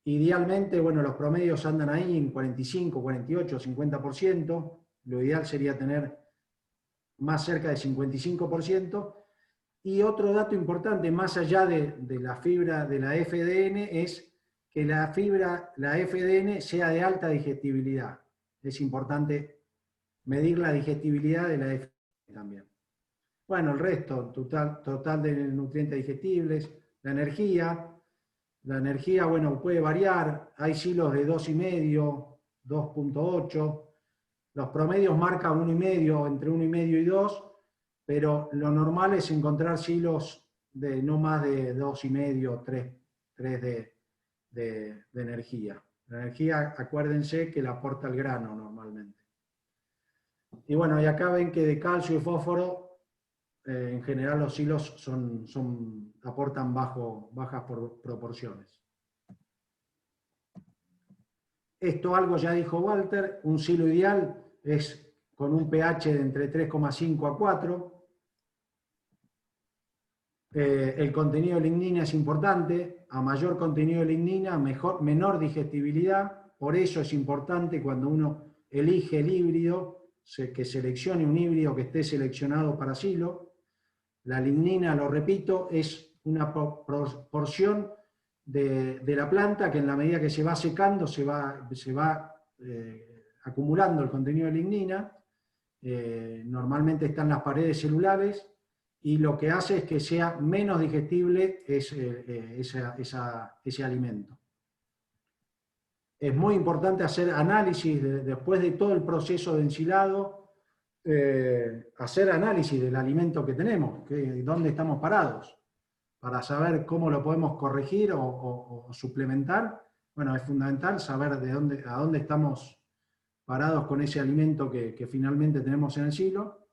Idealmente, los promedios andan ahí en 45, 48, 50%. Lo ideal sería tener más cerca de 55%. Y otro dato importante, más allá de la fibra de la FDN, es que la FDN sea de alta digestibilidad. Es importante medir la digestibilidad de la FDN también. Bueno, el resto, total de nutrientes digestibles, la energía. La energía, puede variar. Hay silos de 2,5, 2,8. Los promedios marcan 1,5, entre 1,5 y 2, pero lo normal es encontrar silos de no más de 2,5, 3 de energía. La energía, acuérdense que la aporta el grano normalmente. Y y acá ven que de calcio y fósforo, en general los silos aportan bajas proporciones. Esto algo ya dijo Walter, un silo ideal es con un pH de entre 3,5 a 4. El contenido de lignina es importante. A mayor contenido de lignina, menor digestibilidad. por eso es importante cuando uno elige el híbrido, que seleccione un híbrido que esté seleccionado para silo. La lignina, lo repito, es una porción de la planta que en la medida que se va secando se va acumulando el contenido de lignina. Normalmente está en las paredes celulares y lo que hace es que sea menos digestible ese alimento. Es muy importante hacer análisis después de todo el proceso de ensilado, hacer análisis del alimento que tenemos, dónde estamos parados, para saber cómo lo podemos corregir o suplementar. Bueno, es fundamental saber a dónde estamos parados con ese alimento que finalmente tenemos en el silo.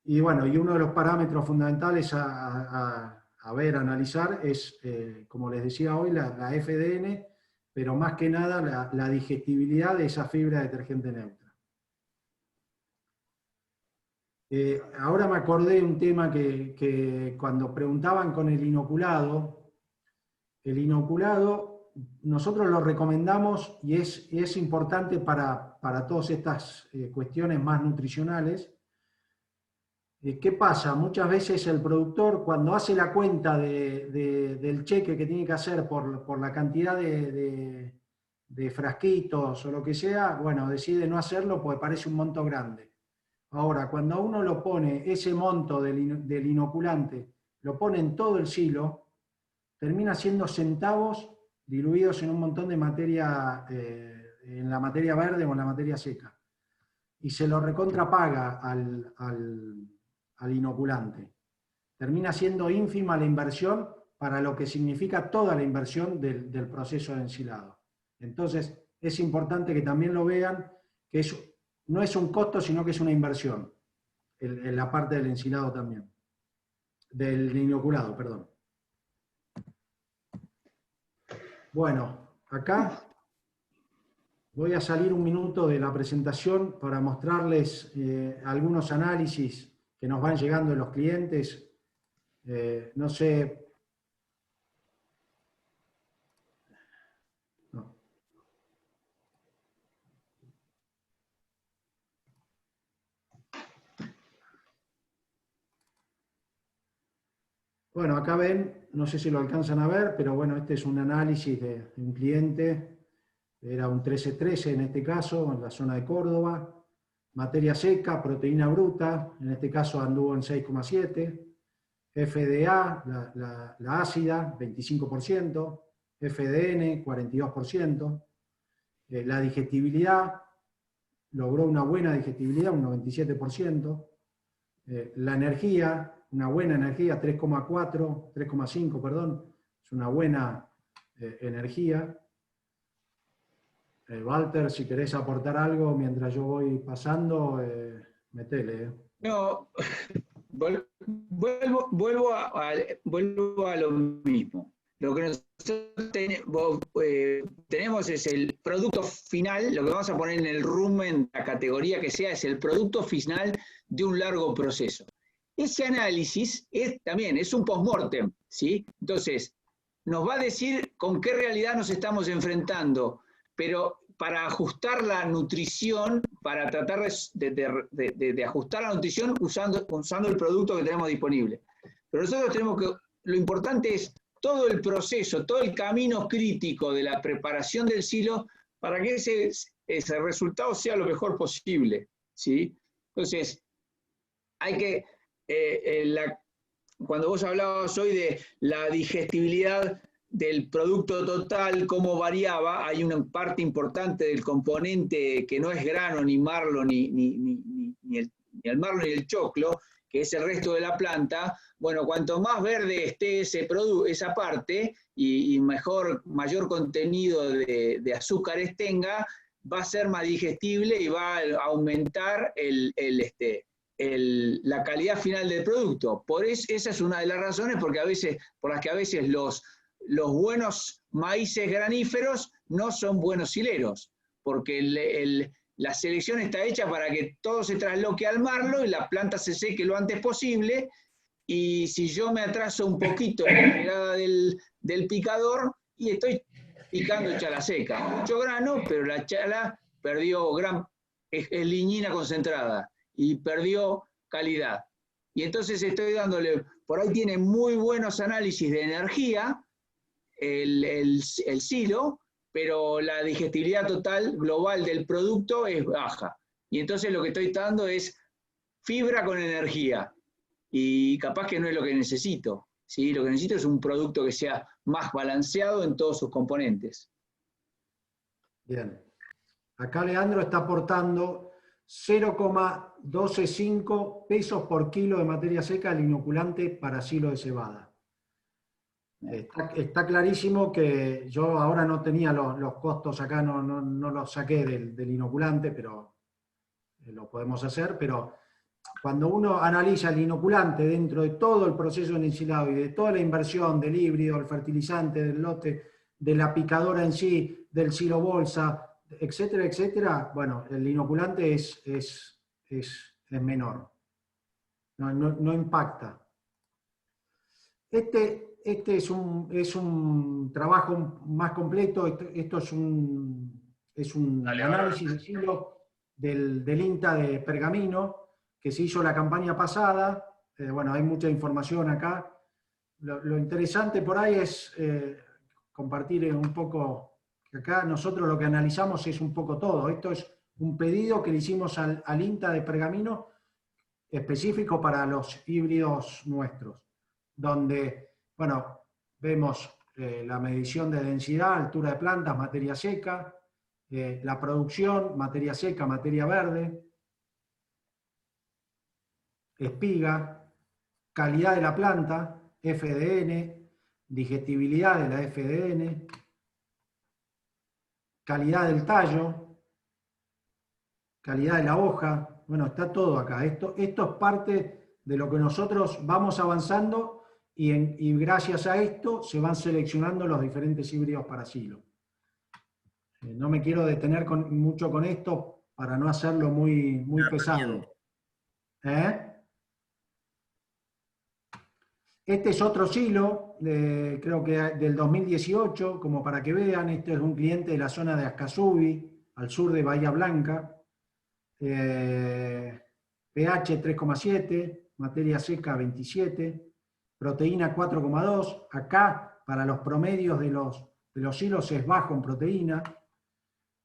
Y bueno, y uno de los parámetros fundamentales a analizar es, como les decía hoy, la FDN, pero más que nada la digestibilidad de esa fibra detergente neutra. Ahora me acordé de un tema que cuando preguntaban con el inoculado nosotros lo recomendamos y es importante para todas estas cuestiones más nutricionales. ¿Qué pasa? Muchas veces el productor, cuando hace la cuenta del cheque que tiene que hacer por la cantidad de frasquitos o lo que sea, bueno, decide no hacerlo porque parece un monto grande. Ahora, cuando uno lo pone, ese monto del inoculante, lo pone en todo el silo, termina siendo centavos diluidos en un montón de materia, en la materia verde o en la materia seca. Y se lo recontrapaga al inoculante. Termina siendo ínfima la inversión para lo que significa toda la inversión del proceso de ensilado. Entonces, es importante que también lo vean, que no es un costo, sino que es una inversión, en la parte del ensilado también, del inoculado, perdón. Bueno, acá voy a salir un minuto de la presentación para mostrarles algunos análisis que nos van llegando de los clientes. No sé. No. Bueno, acá ven, no sé si lo alcanzan a ver, pero bueno, este es un análisis de un cliente. Era un 1313 en este caso, en la zona de Córdoba. Materia seca, proteína bruta, en este caso anduvo en 6,7. FDA, la ácida, 25%. FDN, 42%. La digestibilidad, logró una buena digestibilidad, un 97%. La energía, una buena energía, 3,5, perdón. Es una buena energía. Walter, si querés aportar algo mientras yo voy pasando, metele. No, vuelvo a lo mismo. Lo que nosotros tenemos es el producto final, lo que vamos a poner en el rumen, la categoría que sea, es el producto final de un largo proceso. Ese análisis también es un post-mortem, ¿sí? Entonces, nos va a decir con qué realidad nos estamos enfrentando, pero para ajustar la nutrición, para tratar de ajustar la nutrición usando el producto que tenemos disponible. Pero nosotros tenemos que, lo importante es todo el proceso, todo el camino crítico de la preparación del silo para que ese resultado sea lo mejor posible, ¿sí? Entonces, hay que, cuando vos hablabas hoy de la digestibilidad del producto total, cómo variaba, hay una parte importante del componente que no es grano, ni marlo, ni el marlo ni el choclo, que es el resto de la planta. Bueno, cuanto más verde esté esa parte y mayor contenido de azúcares tenga, va a ser más digestible y va a aumentar la calidad final del producto. Esa es una de las razones por las que a veces los buenos maíces graníferos no son buenos sileros, porque la selección está hecha para que todo se trasloque al marlo y la planta se seque lo antes posible, y si yo me atraso un poquito en la llegada del picador, y estoy picando chala seca. Mucho grano, pero la chala perdió es lignina concentrada y perdió calidad. Y entonces estoy dándole, por ahí tiene muy buenos análisis de energía, el silo, pero la digestibilidad total global del producto es baja. Y entonces lo que estoy dando es fibra con energía. Y capaz que no es lo que necesito. ¿Sí? Lo que necesito es un producto que sea más balanceado en todos sus componentes. Bien. Acá Leandro está aportando 0,125 pesos por kilo de materia seca al inoculante para silo de cebada. Está clarísimo que yo ahora no tenía los costos acá, no los saqué del inoculante, pero lo podemos hacer, pero cuando uno analiza el inoculante dentro de todo el proceso de ensilado y de toda la inversión del híbrido, el fertilizante, del lote, de la picadora en sí, del silo bolsa, etcétera, etcétera, bueno, el inoculante es menor, no impacta. Este es un trabajo más completo, esto es un análisis de silo del INTA de Pergamino, que se hizo la campaña pasada. Bueno, hay mucha información acá. Lo interesante por ahí es compartir un poco, que acá nosotros lo que analizamos es un poco todo. Esto es un pedido que le hicimos al INTA de Pergamino específico para los híbridos nuestros, donde, bueno, vemos la medición de densidad, altura de plantas, materia seca, la producción, materia seca, materia verde, espiga, calidad de la planta, FDN, digestibilidad de la FDN, calidad del tallo, calidad de la hoja. Bueno, está todo acá. Esto es parte de lo que nosotros vamos avanzando y gracias a esto se van seleccionando los diferentes híbridos para silo. No me quiero detener mucho con esto para no hacerlo muy pesado. Este es otro silo, creo que del 2018, como para que vean. Este es un cliente de la zona de Ascasubi, al sur de Bahía Blanca. pH 3,7, materia seca 27, proteína 4,2. Acá, para los promedios de los silos, es bajo en proteína.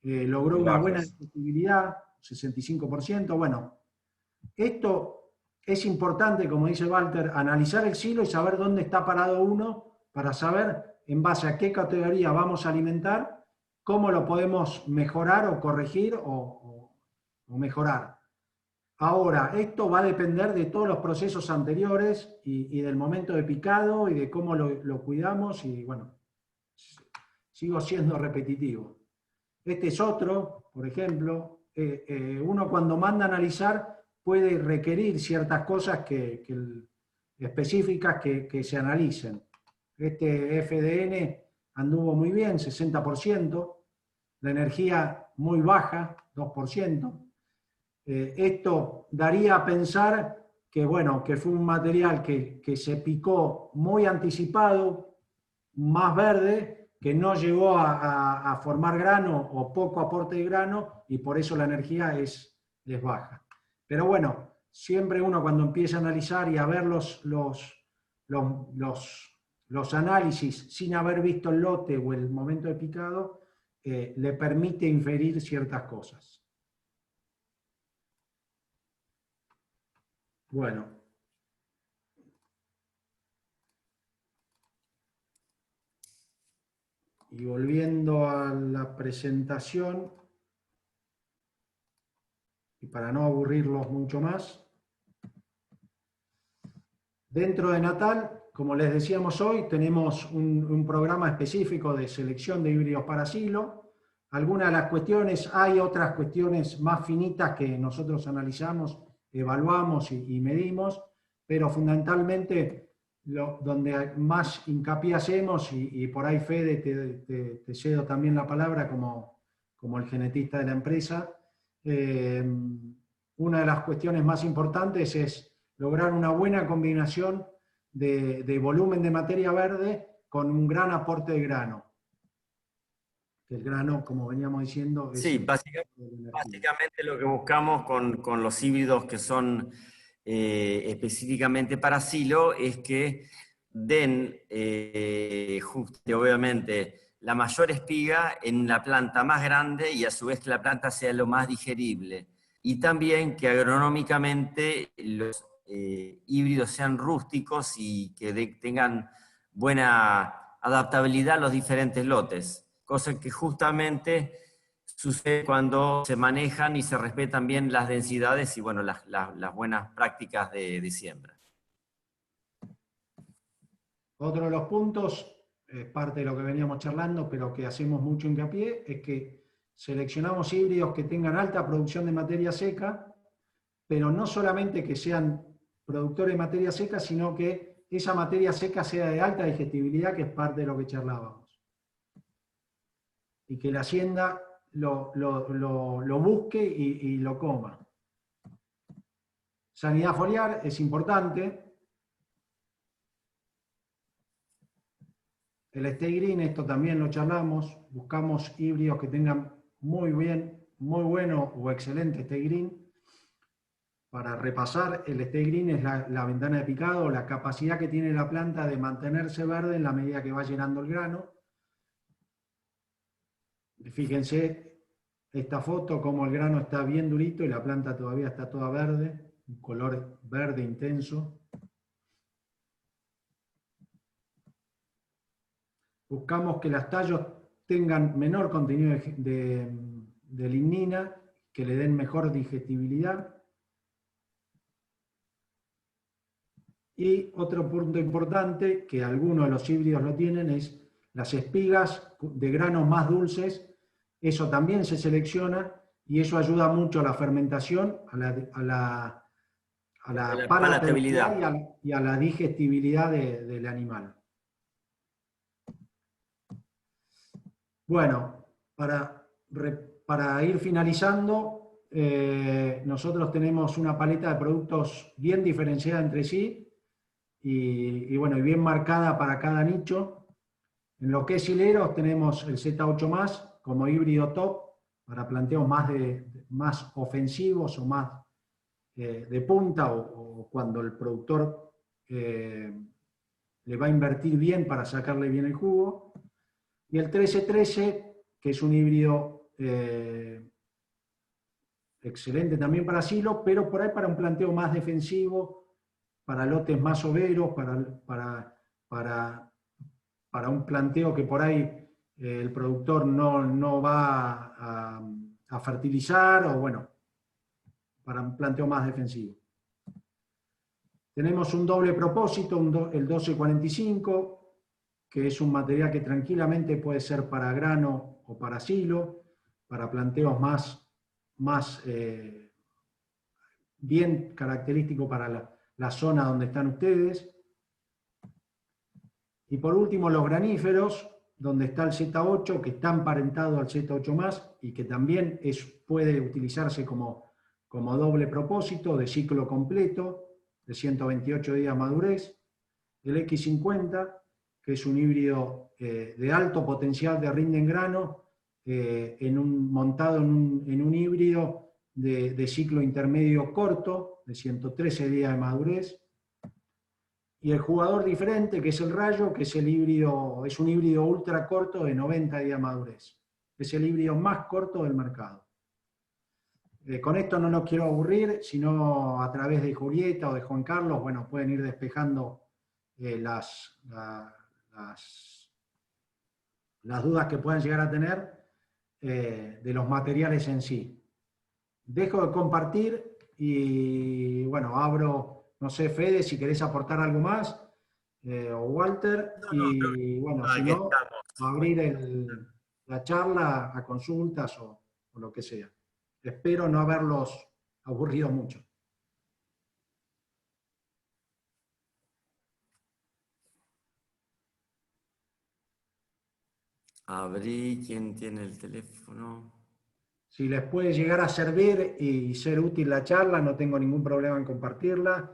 Logró una buena digestibilidad, 65%. Bueno, esto es importante, como dice Walter, analizar el silo y saber dónde está parado uno para saber en base a qué categoría vamos a alimentar, cómo lo podemos mejorar o corregir o mejorar. Ahora, esto va a depender de todos los procesos anteriores y del momento de picado y de cómo lo cuidamos y bueno, sigo siendo repetitivo. Este es otro, por ejemplo, uno cuando manda a analizar puede requerir ciertas cosas específicas que se analicen. Este FDN anduvo muy bien, 60%, la energía muy baja, 2%. Esto daría a pensar que, bueno, que fue un material que se picó muy anticipado, más verde, que no llegó a formar grano o poco aporte de grano y por eso la energía es baja. Pero bueno, siempre uno cuando empieza a analizar y a ver los análisis sin haber visto el lote o el momento de picado, le permite inferir ciertas cosas. Bueno. Y volviendo a la presentación, y para no aburrirlos mucho más, dentro de Natal, como les decíamos hoy, tenemos un programa específico de selección de híbridos para silo. Algunas de las cuestiones, hay otras cuestiones más finitas que nosotros analizamos, evaluamos y medimos, pero fundamentalmente donde más hincapié hacemos, y por ahí Fede te cedo también la palabra como el genetista de la empresa, una de las cuestiones más importantes es lograr una buena combinación de volumen de materia verde con un gran aporte de grano. que el grano, como veníamos diciendo, es Sí, el básicamente, de la energía. básicamente lo que buscamos con los híbridos que son específicamente para silo es que den obviamente la mayor espiga en la planta más grande y a su vez que la planta sea lo más digerible. Y también que agronómicamente los híbridos sean rústicos y que tengan buena adaptabilidad a los diferentes lotes, cosa que justamente sucede cuando se manejan y se respetan bien las densidades y bueno, las buenas prácticas de siembra. Otro de los puntos, es parte de lo que veníamos charlando, pero que hacemos mucho hincapié, es que seleccionamos híbridos que tengan alta producción de materia seca, pero no solamente que sean productores de materia seca, sino que esa materia seca sea de alta digestibilidad, que es parte de lo que charlábamos. Y que la hacienda lo busque y lo coma. Sanidad foliar es importante. El stay green, esto también lo charlamos, buscamos híbridos que tengan muy bueno o excelente stay green. Para repasar, el stay green es la ventana de picado, la capacidad que tiene la planta de mantenerse verde en la medida que va llenando el grano. Fíjense esta foto, como el grano está bien durito y la planta todavía está toda verde, un color verde intenso. Buscamos que los tallos tengan menor contenido de lignina, que le den mejor digestibilidad. Y otro punto importante, que algunos de los híbridos lo tienen, es las espigas de granos más dulces. Eso también se selecciona y eso ayuda mucho a la fermentación, a la palatabilidad y a la digestibilidad del animal. Bueno, para ir finalizando, nosotros tenemos una paleta de productos bien diferenciada entre sí y bueno, y bien marcada para cada nicho. En lo que es hileros tenemos el Z8+, como híbrido top, para planteos más ofensivos o más de punta o cuando el productor le va a invertir bien para sacarle bien el jugo. Y el 1313, que es un híbrido excelente también para silo, pero por ahí para un planteo más defensivo, para lotes más soberos, para un planteo que por ahí el productor no va a fertilizar, o bueno, para un planteo más defensivo. Tenemos un doble propósito, el 1245, que es un material que tranquilamente puede ser para grano o para silo, para planteos más bien característico para la zona donde están ustedes. Y por último, los graníferos, donde está el Z8, que está emparentado al Z8+, y que también puede utilizarse como doble propósito, de ciclo completo, de 128 días madurez. El X50, que es un híbrido de alto potencial de rinde en grano, montado en un híbrido de ciclo intermedio corto, de 113 días de madurez. Y el jugador diferente, que es el Rayo, que es un híbrido ultra corto de 90 días de madurez. Es el híbrido más corto del mercado. Con esto no los quiero aburrir, sino a través de Julieta o de Juan Carlos, bueno, pueden ir despejando las dudas que puedan llegar a tener de los materiales en sí. Dejo de compartir y bueno, abro, no sé, Fede, si querés aportar algo más, o Walter, y bueno, si no, abrir la charla a consultas o lo que sea. Espero no haberlos aburrido mucho. Abrí, ¿quién tiene el teléfono? Si les puede llegar a servir y ser útil la charla, no tengo ningún problema en compartirla.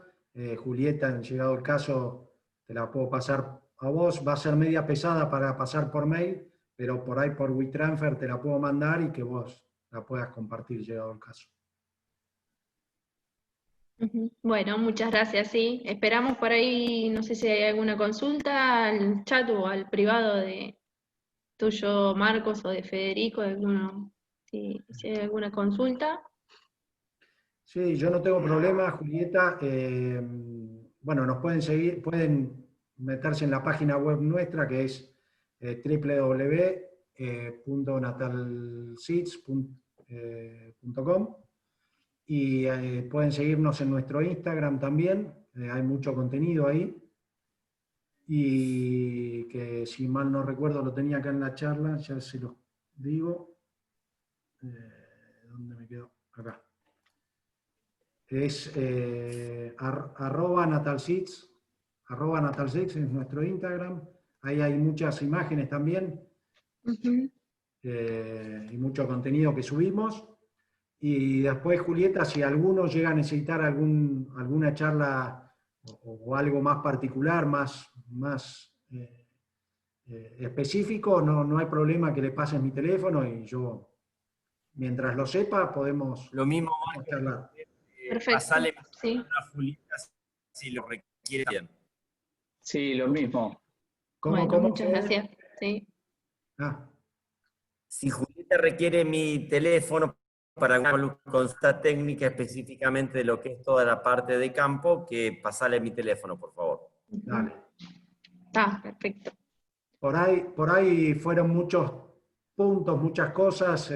Julieta, en llegado el caso, te la puedo pasar a vos. Va a ser media pesada para pasar por mail, pero por ahí por WeTransfer te la puedo mandar y que vos la puedas compartir llegado el caso. Ujú. Bueno, muchas gracias, sí. Esperamos por ahí, no sé si hay alguna consulta al chat o al privado de tuyo, Marcos, o de Federico, de alguno, si hay alguna consulta. Sí, yo no tengo problema, Julieta. Bueno, nos pueden seguir, pueden meterse en la página web nuestra que es www.natalseeds.com y pueden seguirnos en nuestro Instagram también, hay mucho contenido ahí. Y que si mal no recuerdo lo tenía acá en la charla, ya se los digo. ¿Dónde me quedó? Acá. Es @natalseeds, @natalseeds es nuestro Instagram. Ahí hay muchas imágenes también Ujú. y mucho contenido que subimos. Y después, Julieta, si alguno llega a necesitar alguna charla o algo más particular, más específico, no hay problema que le pases mi teléfono y yo, mientras lo sepa, podemos Lo mismo, charlar. Perfecto, pasale sí. a Julieta si lo requiere bien. Sí, lo mismo. Bueno, ¿Cómo, muchas Fede? gracias. Sí. Ah, Si Julieta requiere mi teléfono para alguna consulta técnica específicamente de lo que es toda la parte de campo, que pasale mi teléfono, por favor. dale. Está, perfecto. Por ahí fueron muchos puntos, muchas cosas.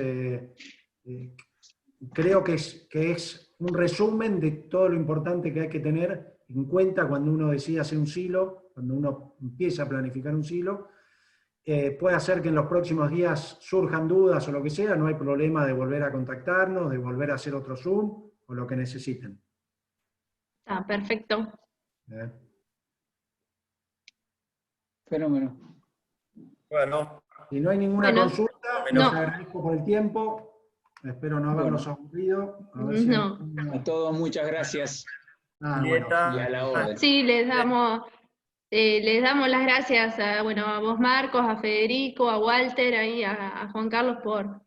Creo que es un resumen de todo lo importante que hay que tener en cuenta cuando uno decide hacer un silo, cuando uno empieza a planificar un silo. Puede hacer que en los próximos días surjan dudas o lo que sea, no hay problema de volver a contactarnos, de volver a hacer otro Zoom o lo que necesiten. Está, perfecto. ¿Eh? Fenómeno. Bueno, Si no hay ninguna Bueno, consulta, no. les agradezco por el tiempo. Espero no haberlos aburrido. A ver si hay No. alguna- A todos muchas gracias. bueno. Julieta, Y a la orden. Sí, les damos las gracias a, bueno, a vos, Marcos, a Federico, a Walter, ahí, a Juan Carlos por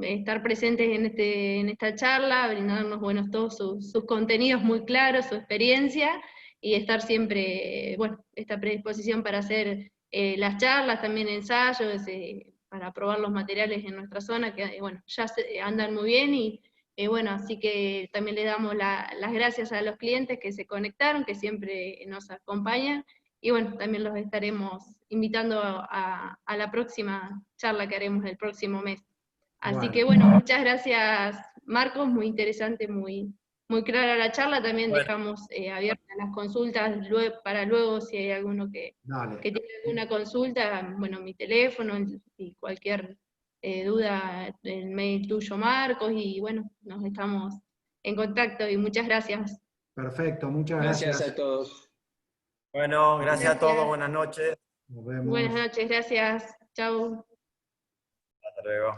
estar presentes en esta charla, brindarnos, bueno, todos sus contenidos muy claros, su experiencia, y estar siempre, bueno, esta predisposición para hacer las charlas, también ensayos, para probar los materiales en nuestra zona, que, bueno, ya andan muy bien, y bueno, así que también le damos las gracias a los clientes que se conectaron, que siempre nos acompañan, y bueno, también los estaremos invitando a la próxima charla que haremos el próximo mes. Así Bueno. que bueno, muchas gracias, Marcos, muy interesante, muy clara la charla. También Bueno. dejamos abiertas las consultas para luego, si hay alguno que Dale. tiene alguna consulta, bueno, mi teléfono y cualquier duda, el mail tuyo, Marcos, y bueno, nos estamos en contacto y muchas gracias. Perfecto, muchas Gracias gracias. a todos. bueno, gracias a todos, Gracias. buenas noches. Nos vemos. Buenas noches, gracias. Chau. Hasta luego.